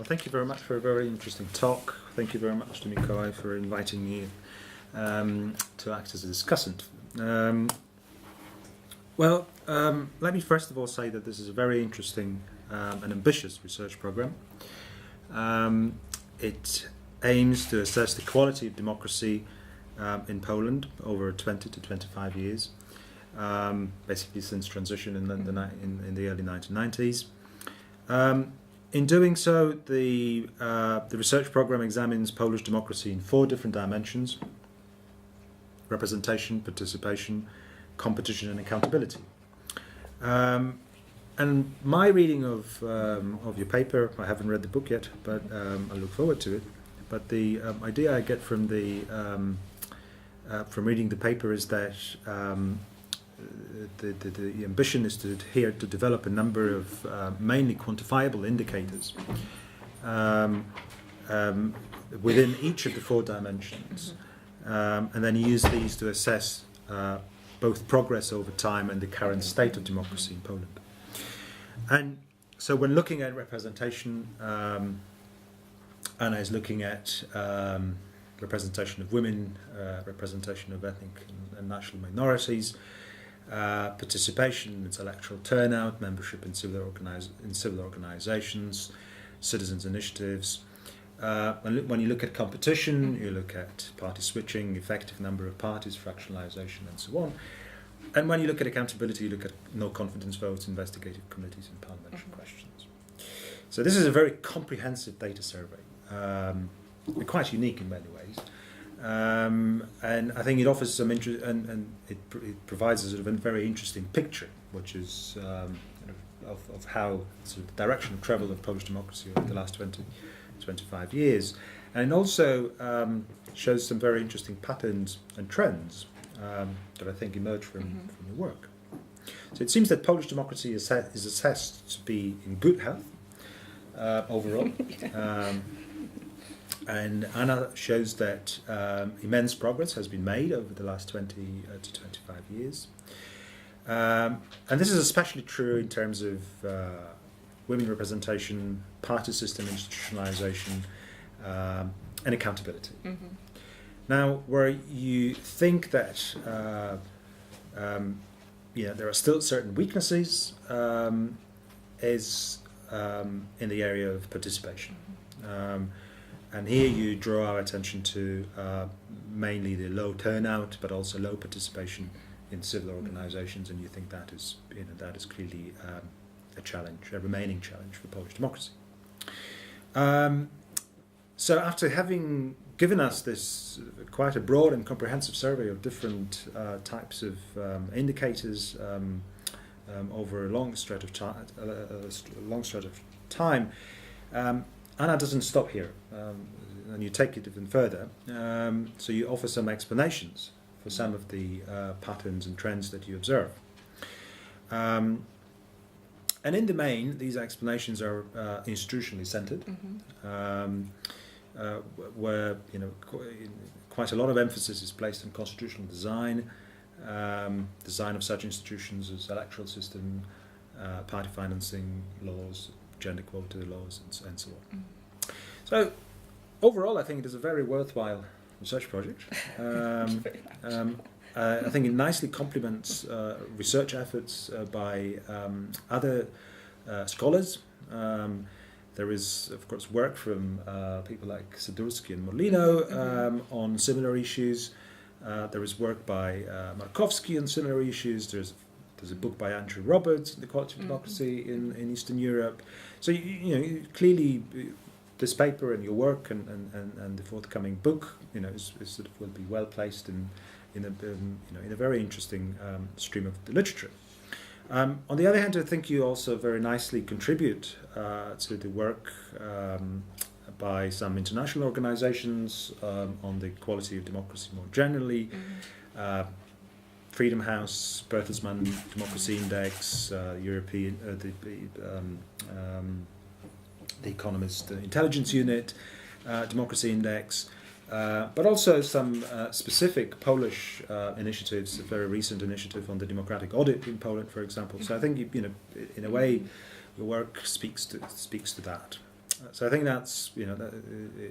thank you very much for a very interesting talk. Thank you very much to Mikołaj for inviting me to act as a discussant. Let me first of all say that this is a very interesting and ambitious research program. It aims to assess the quality of democracy in Poland over 20 to 25 years, basically since transition in the early 1990s. In doing so, the research program examines Polish democracy in 4 different dimensions: representation, participation, competition, and accountability. And my reading of your paper, I haven't read the book yet, but I look forward to it. But the idea I get from reading the paper is that the ambition is to develop a number of mainly quantifiable indicators within each of the 4 dimensions, and then use these to assess both progress over time and the current state of democracy in Poland. And so when looking at representation, Anna is looking at representation of women, representation of ethnic and national minorities, participation, its electoral turnout, membership in civil organizations, citizens' initiatives. When you look at competition, you look at party switching, effective number of parties, fractionalization, and so on. And when you look at accountability, you look at no confidence votes, investigative committees, and parliamentary questions. So this is a very comprehensive data survey, quite unique in many ways. And I think it offers some interest, and it provides a sort of a very interesting picture, which is of how sort of the direction of travel of Polish democracy over the last 25 years. And it also shows some very interesting patterns and trends that I think emerge from your work. So it seems that Polish democracy is assessed to be in good health overall. And Anna shows that immense progress has been made over the last 20 to 25 years. And this is especially true in terms of women representation, party system institutionalization, and accountability. Now, where you think that there are still certain weaknesses, is in the area of participation. And here you draw our attention to mainly the low turnout, but also low participation in civil organisations, and you think that is clearly a challenge, a remaining challenge for Polish democracy. So after having given us this quite a broad and comprehensive survey of different types of indicators over a long stretch of time, Anna doesn't stop here, and you take it even further. So you offer some explanations for some of the patterns and trends that you observe. And in the main, these explanations are institutionally centered, where quite a lot of emphasis is placed on constitutional design, design of such institutions as electoral system, party financing laws, gender equality laws, and so on. So overall, I think it is a very worthwhile research project. I think it nicely complements research efforts by other scholars. There is, of course, work from people like Sadurski and Molino on similar issues. There is work by Markowski on similar issues. There's a book by Andrew Roberts, The Quality of Democracy in Eastern Europe. So clearly, this paper and your work and the forthcoming book, is sort of will be well placed in a very interesting stream of the literature. On the other hand, I think you also very nicely contribute to the work by some international organizations on the quality of democracy more generally. Freedom House, Bertelsmann Democracy Index, European, the Economist Intelligence Unit, Democracy Index, but also some specific Polish initiatives, a very recent initiative on the democratic audit in Poland, for example. So I think, in a way, your work speaks to that. So I think that's, that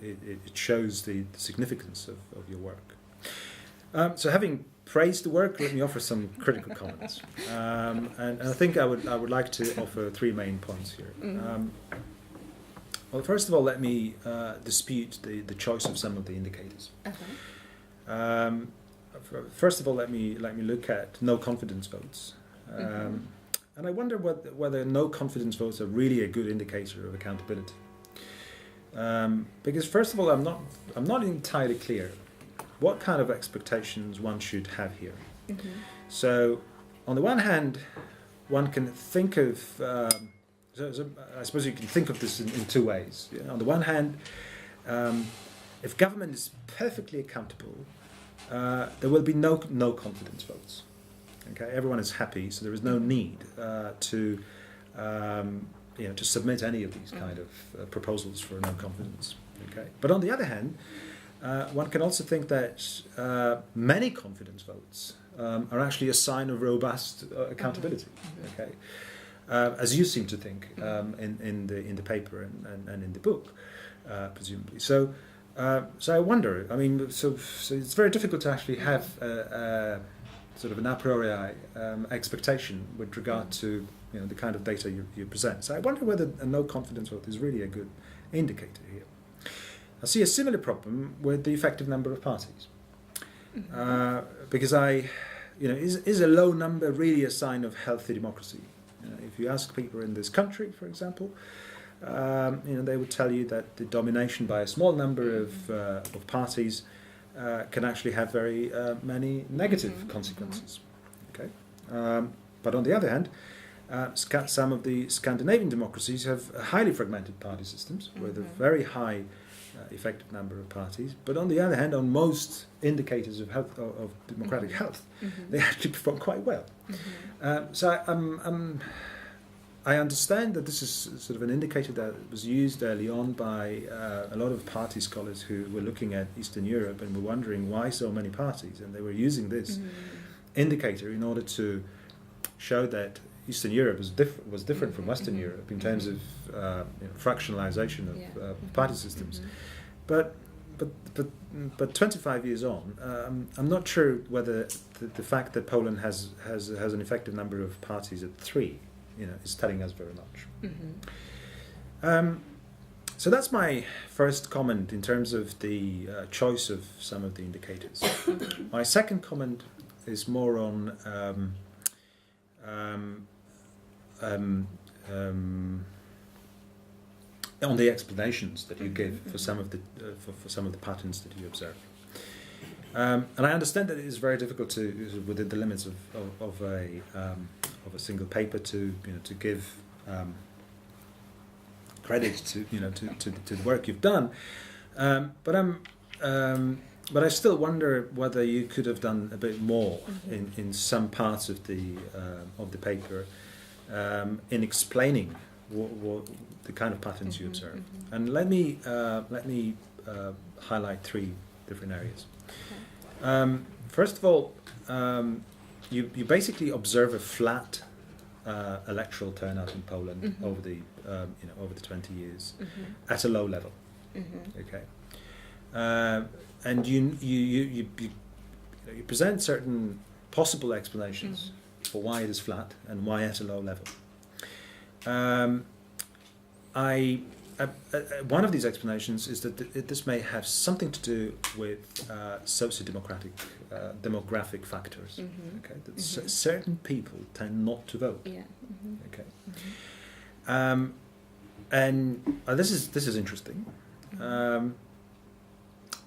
it shows the significance of your work. So having praised the work, let me offer some critical comments. And I think I would like to offer three main points here. Well, first of all, let me dispute the choice of some of the indicators. Okay. First of all, let me look at no confidence votes, and I wonder whether no confidence votes are really a good indicator of accountability. Because first of all, I'm not entirely clear what kind of expectations one should have here. So, on the one hand, one can think of. So I suppose you can think of this in two ways. On the one hand, if government is perfectly accountable, there will be no confidence votes. Okay, everyone is happy, so there is no need to submit any of these kind of proposals for no confidence. Okay, but on the other hand, one can also think that many confidence votes are actually a sign of robust accountability. Okay. As you seem to think in the paper and in the book, presumably. So I wonder. I mean, so it's very difficult to actually have a sort of an a priori expectation with regard to the kind of data you present. So I wonder whether a no confidence vote is really a good indicator here. I see a similar problem with the effective number of parties, because is a low number really a sign of healthy democracy? If you ask people in this country, for example, they would tell you that the domination by a small number of parties can actually have very many negative consequences. Okay, but on the other hand, some of the Scandinavian democracies have highly fragmented party systems with a very high effective number of parties. But on the other hand, on most indicators of health of democratic health, they actually perform quite well. So I understand that this is sort of an indicator that was used early on by a lot of party scholars who were looking at Eastern Europe and were wondering why so many parties, and they were using this indicator in order to show that Eastern Europe was different from Western Europe in terms of fractionalization of party systems. But 25 years on, I'm not sure whether the fact that Poland has an effective number of parties at 3, is telling us very much. So that's my first comment in terms of the choice of some of the indicators. My second comment is more on the explanations that you give for some of the patterns that you observe, and I understand that it is very difficult to, within the limits of a single paper, to give credit to the work you've done, but I still wonder whether you could have done a bit more in some parts of the paper in explaining what the kind of patterns you observe. And let me highlight 3 different areas. First of all, you basically observe a flat electoral turnout in Poland over the 20 years at a low level. Okay, and you present certain possible explanations for why it is flat and why at a low level. One of these explanations is that this may have something to do with socio-democratic demographic factors. Okay, that certain people tend not to vote. Okay, and this is interesting.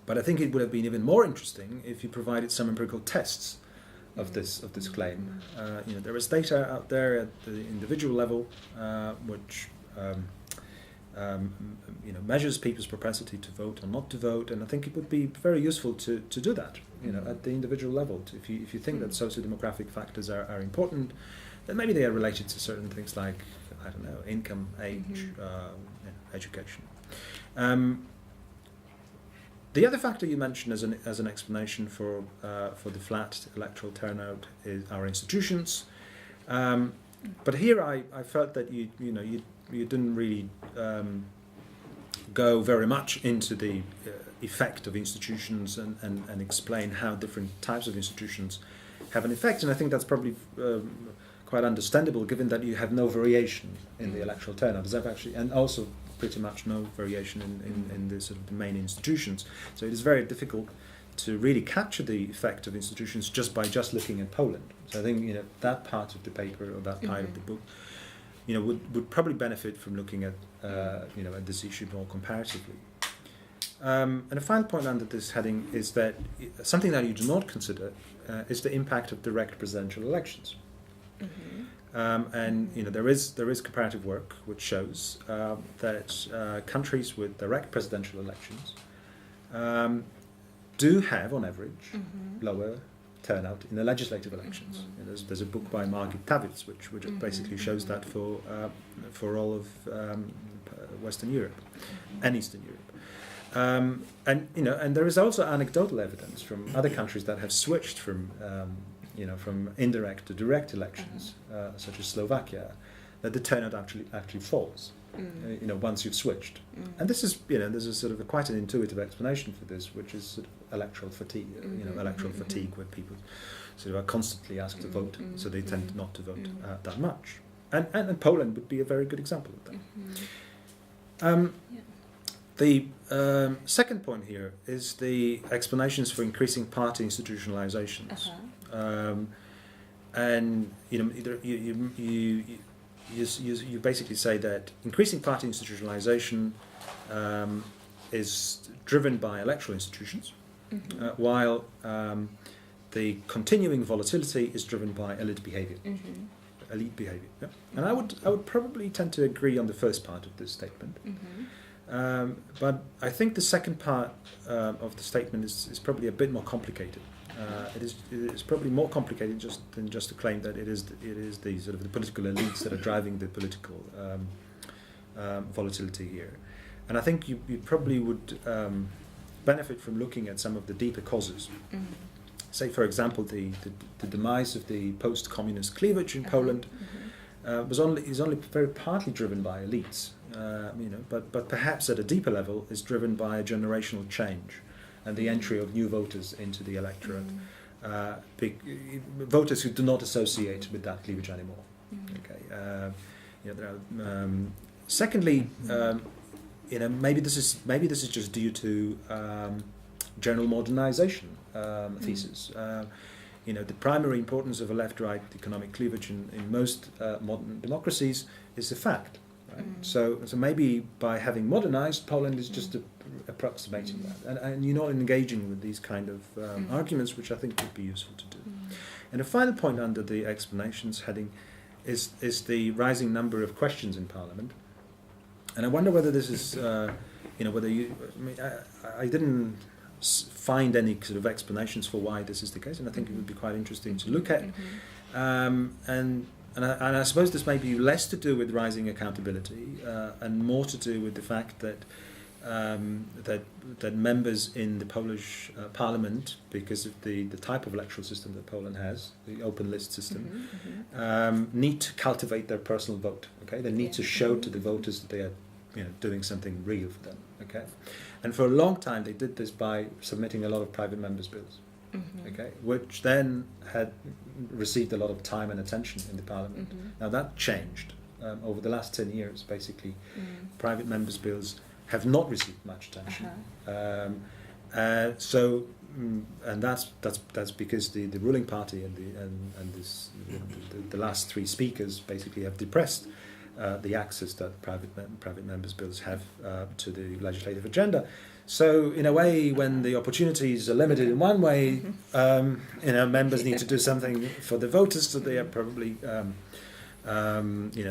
But I think it would have been even more interesting if you provided some empirical tests of this claim. There is data out there at the individual level which measures people's propensity to vote or not to vote, and I think it would be very useful to do that. At the individual level. If you think that socio-demographic factors are important, then maybe they are related to certain things like, I don't know, income, age, education. The other factor you mentioned as an explanation for the flat electoral turnout is our institutions, but here I felt that you didn't really go very much into the effect of institutions and explain how different types of institutions have an effect, and I think that's probably quite understandable given that you have no variation in the electoral turnout. There's actually, and also pretty much no variation in the sort of the main institutions. So it is very difficult to really capture the effect of institutions just by looking at Poland. So I think that part of the paper or that part of the book would probably benefit from looking at at this issue more comparatively. And a final point under this heading is that something that you do not consider is the impact of direct presidential elections. And there is comparative work which shows that countries with direct presidential elections do have, on average, lower turnout in the legislative elections. There's a book by Margit Tawitz which basically shows that for all of Western Europe and Eastern Europe. And there is also anecdotal evidence from other countries that have switched from indirect to direct elections, such as Slovakia, that the turnout actually falls. Once you've switched, and this is there's a sort of quite an intuitive explanation for this, which is sort of electoral fatigue. Electoral fatigue, where people sort of are constantly asked to vote, so they tend not to vote that much. And Poland would be a very good example of that. The second point here is the explanations for increasing party institutionalizations. And you basically say that increasing party institutionalization is driven by electoral institutions, while the continuing volatility is driven by elite behavior. Elite behavior. Yeah. And I would probably tend to agree on the first part of this statement. But I think the second part of the statement is probably a bit more complicated. It is probably more complicated than just to claim that it is the sort of the political elites that are driving the political volatility here. And I think you probably would benefit from looking at some of the deeper causes. Say, for example, the demise of the post-communist cleavage in Poland is only very partly driven by elites, but perhaps at a deeper level is driven by a generational change and the entry of new voters into the electorate, voters who do not associate with that cleavage anymore. Secondly, maybe this is just due to general modernization thesis. The primary importance of a left-right economic cleavage in most modern democracies is a fact. Right? So maybe by having modernized, Poland is just approximating that, and you're not engaging with these kind of arguments, which I think would be useful to do. And a final point under the explanations heading is the rising number of questions in Parliament, and I wonder whether this is whether you. I didn't find any sort of explanations for why this is the case, and I think it would be quite interesting to look at. And I suppose this may be less to do with rising accountability and more to do with the fact that that members in the Polish Parliament, because of the type of electoral system that Poland has, the open list system, need to cultivate their personal vote. Okay, they need to show to the voters that they are doing something real for them. Okay, and for a long time they did this by submitting a lot of private members' bills. Okay, which then had received a lot of time and attention in the Parliament. Now that changed over the last 10 years. Basically, private members' bills have not received much attention. And that's because the ruling party and the last three speakers basically have depressed the access that private members' bills have to the legislative agenda. So in a way, when the opportunities are limited in one way, members need to do something for the voters, so they are probably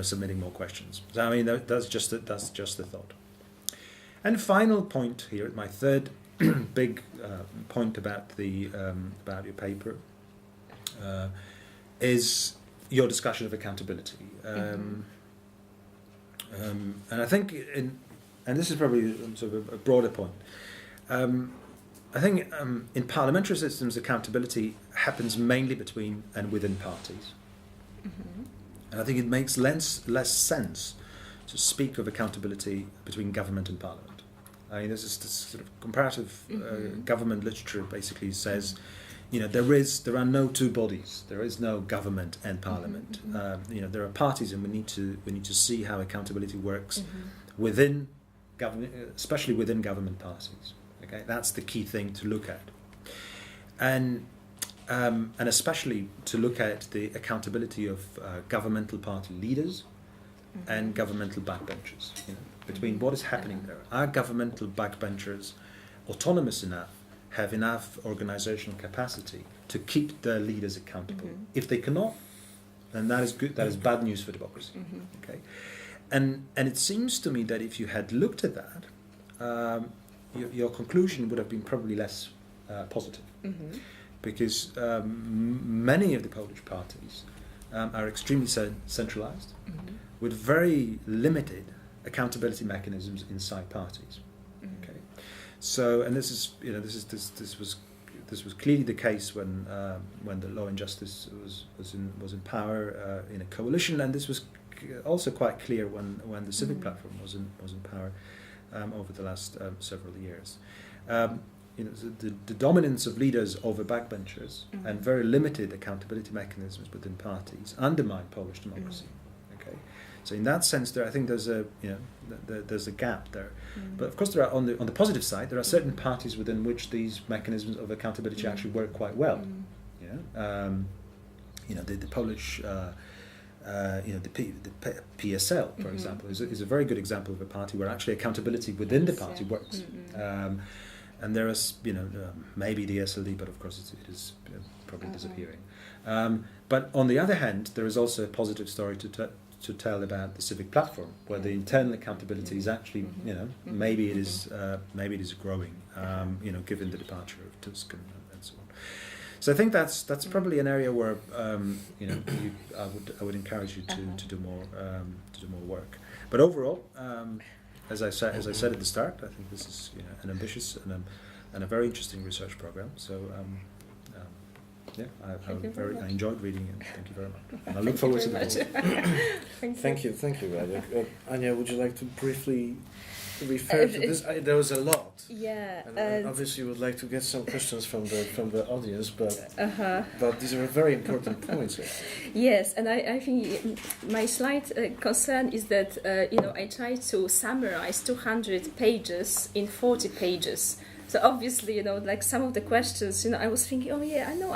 submitting more questions. So I mean, that's just the thought. And final point here, my third big point about about your paper is your discussion of accountability. And I think, and this is probably sort of a broader point, I think in parliamentary systems, accountability happens mainly between and within parties. And I think it makes less sense to speak of accountability between government and parliament. I mean, this is this sort of comparative government literature basically says, there are no two bodies. There is no government and parliament. There are parties, and we need to see how accountability works within government, especially within government parties. Okay, that's the key thing to look at, and especially to look at the accountability of governmental party leaders and governmental backbenchers. Between what is happening there, are governmental backbenchers autonomous enough, have enough organizational capacity to keep their leaders accountable? If they cannot, then that is good. That is bad news for democracy. Okay, and it seems to me that if you had looked at that, your conclusion would have been probably less positive, because many of the Polish parties are extremely centralized, with very limited accountability mechanisms inside parties. Okay, so and this was clearly the case when the Law and Justice was in power in a coalition, and this was also quite clear when the Civic Platform was in power over the last several years. The dominance of leaders over backbenchers and very limited accountability mechanisms within parties undermine Polish democracy. Okay, so in that sense, I think there's a gap there. But of course, there are on the positive side, there are certain parties within which these mechanisms of accountability actually work quite well. The Polish. The PSL, for example, is a very good example of a party where actually accountability within the party works. And there is, maybe the SLD, but of course it is probably disappearing. But on the other hand, there is also a positive story to tell about the Civic Platform, where the internal accountability is actually, maybe it is growing, given the departure of Tusk and so on. So I think that's probably an area where I would encourage you to do more work. But overall, as I said at the start, I think this is an ambitious and a very interesting research program. So I enjoyed reading it. Thank you very much. And I look forward to the Thank you, Radek. Anya, would you like to briefly refer to this? There was a lot. Yeah. And obviously, would like to get some questions from the audience, but these are very important points. Yes, and I think my slight concern is that I try to summarize 200 pages in 40 pages. So obviously, like some of the questions, I was thinking, oh yeah, I know,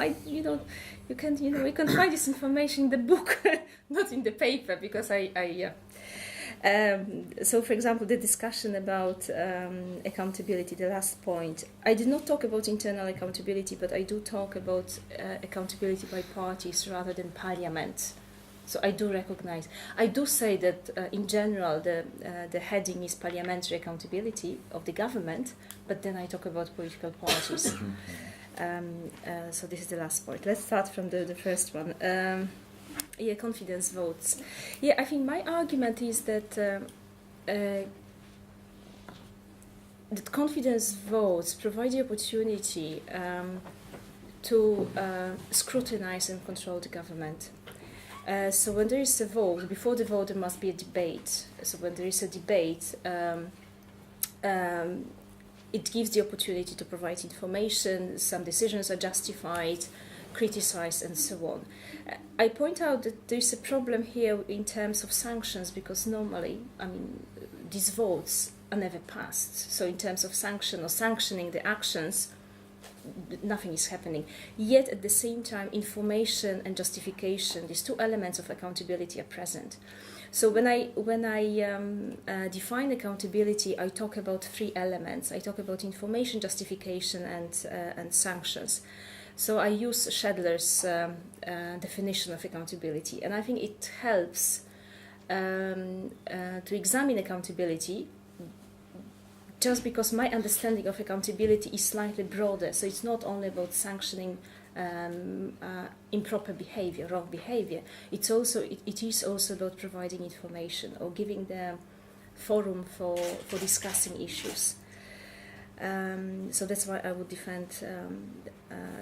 we can find this information in the book, not in the paper, because so, for example, the discussion about accountability, the last point. I did not talk about internal accountability, but I do talk about accountability by parties rather than parliament. So I do say that in general the heading is parliamentary accountability of the government, but then I talk about political parties. So this is the last point. Let's start from the first one. Confidence votes. Yeah, I think my argument is that that confidence votes provide the opportunity to scrutinize and control the government. So when there is a vote, before the vote there must be a debate. So when there is a debate, it gives the opportunity to provide information, some decisions are justified, criticized, and so on. I point out that there's a problem here in terms of sanctions, because normally, these votes are never passed. So in terms of sanctioning the actions, nothing is happening. Yet at the same time, information and justification, these two elements of accountability are present. So when I define accountability, I talk about three elements. I talk about information, justification, and sanctions. So I use Schedler's definition of accountability, and I think it helps to examine accountability, just because my understanding of accountability is slightly broader. So it's not only about sanctioning improper behavior, wrong behavior. It is also about providing information or giving the forum for discussing issues. So that's why I would defend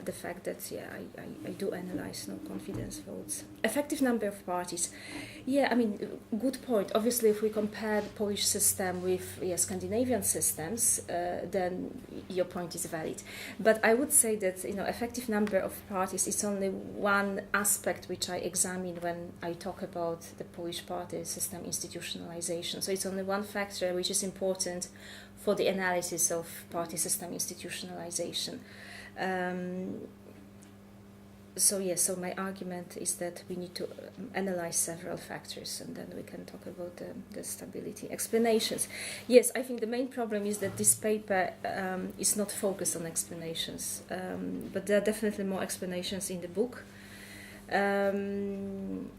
the fact that I do analyze no confidence votes. Effective number of parties. Yeah, I mean, good point. Obviously, if we compare the Polish system with Scandinavian systems, then your point is valid. But I would say that effective number of parties is only one aspect which I examine when I talk about the Polish party system institutionalization. So it's only one factor which is important for the analysis of party system institutionalization. So my argument is that we need to analyze several factors, and then we can talk about the stability explanations. Yes, I think the main problem is that this paper is not focused on explanations, but there are definitely more explanations in the book. And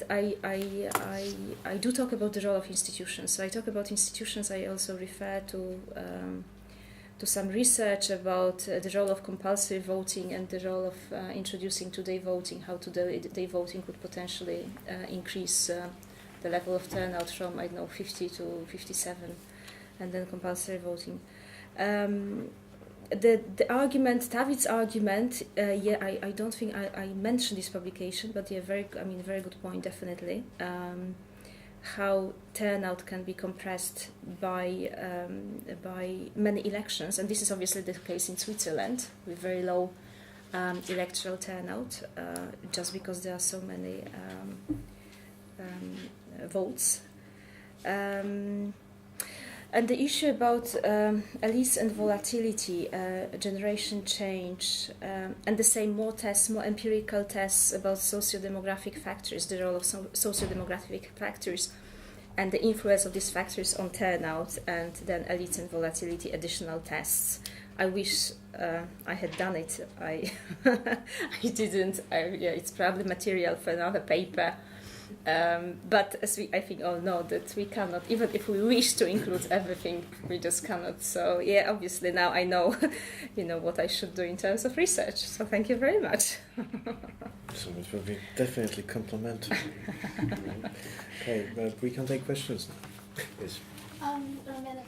I do talk about the role of institutions. So I talk about institutions. I also refer to some research about the role of compulsory voting and the role of introducing two-day voting, how two-day voting could potentially increase the level of turnout from, 50 to 57, and then compulsory voting. The argument, David's argument, I don't think I mentioned this publication, but very good point, definitely. How turnout can be compressed by many elections, and this is obviously the case in Switzerland with very low electoral turnout, just because there are so many votes. And the issue about elites and volatility, generation change, and the same more empirical tests about socio-demographic factors, the role of socio-demographic factors, and the influence of these factors on turnout, and then elites and volatility, additional tests. I wish I had done it. I didn't. It's probably material for another paper. But as I think all know, that we cannot, even if we wish to include everything, we just cannot. So obviously now I know, what I should do in terms of research. So thank you very much. So it will be definitely complimentary. Okay, but we can take questions now. Yes. Romana,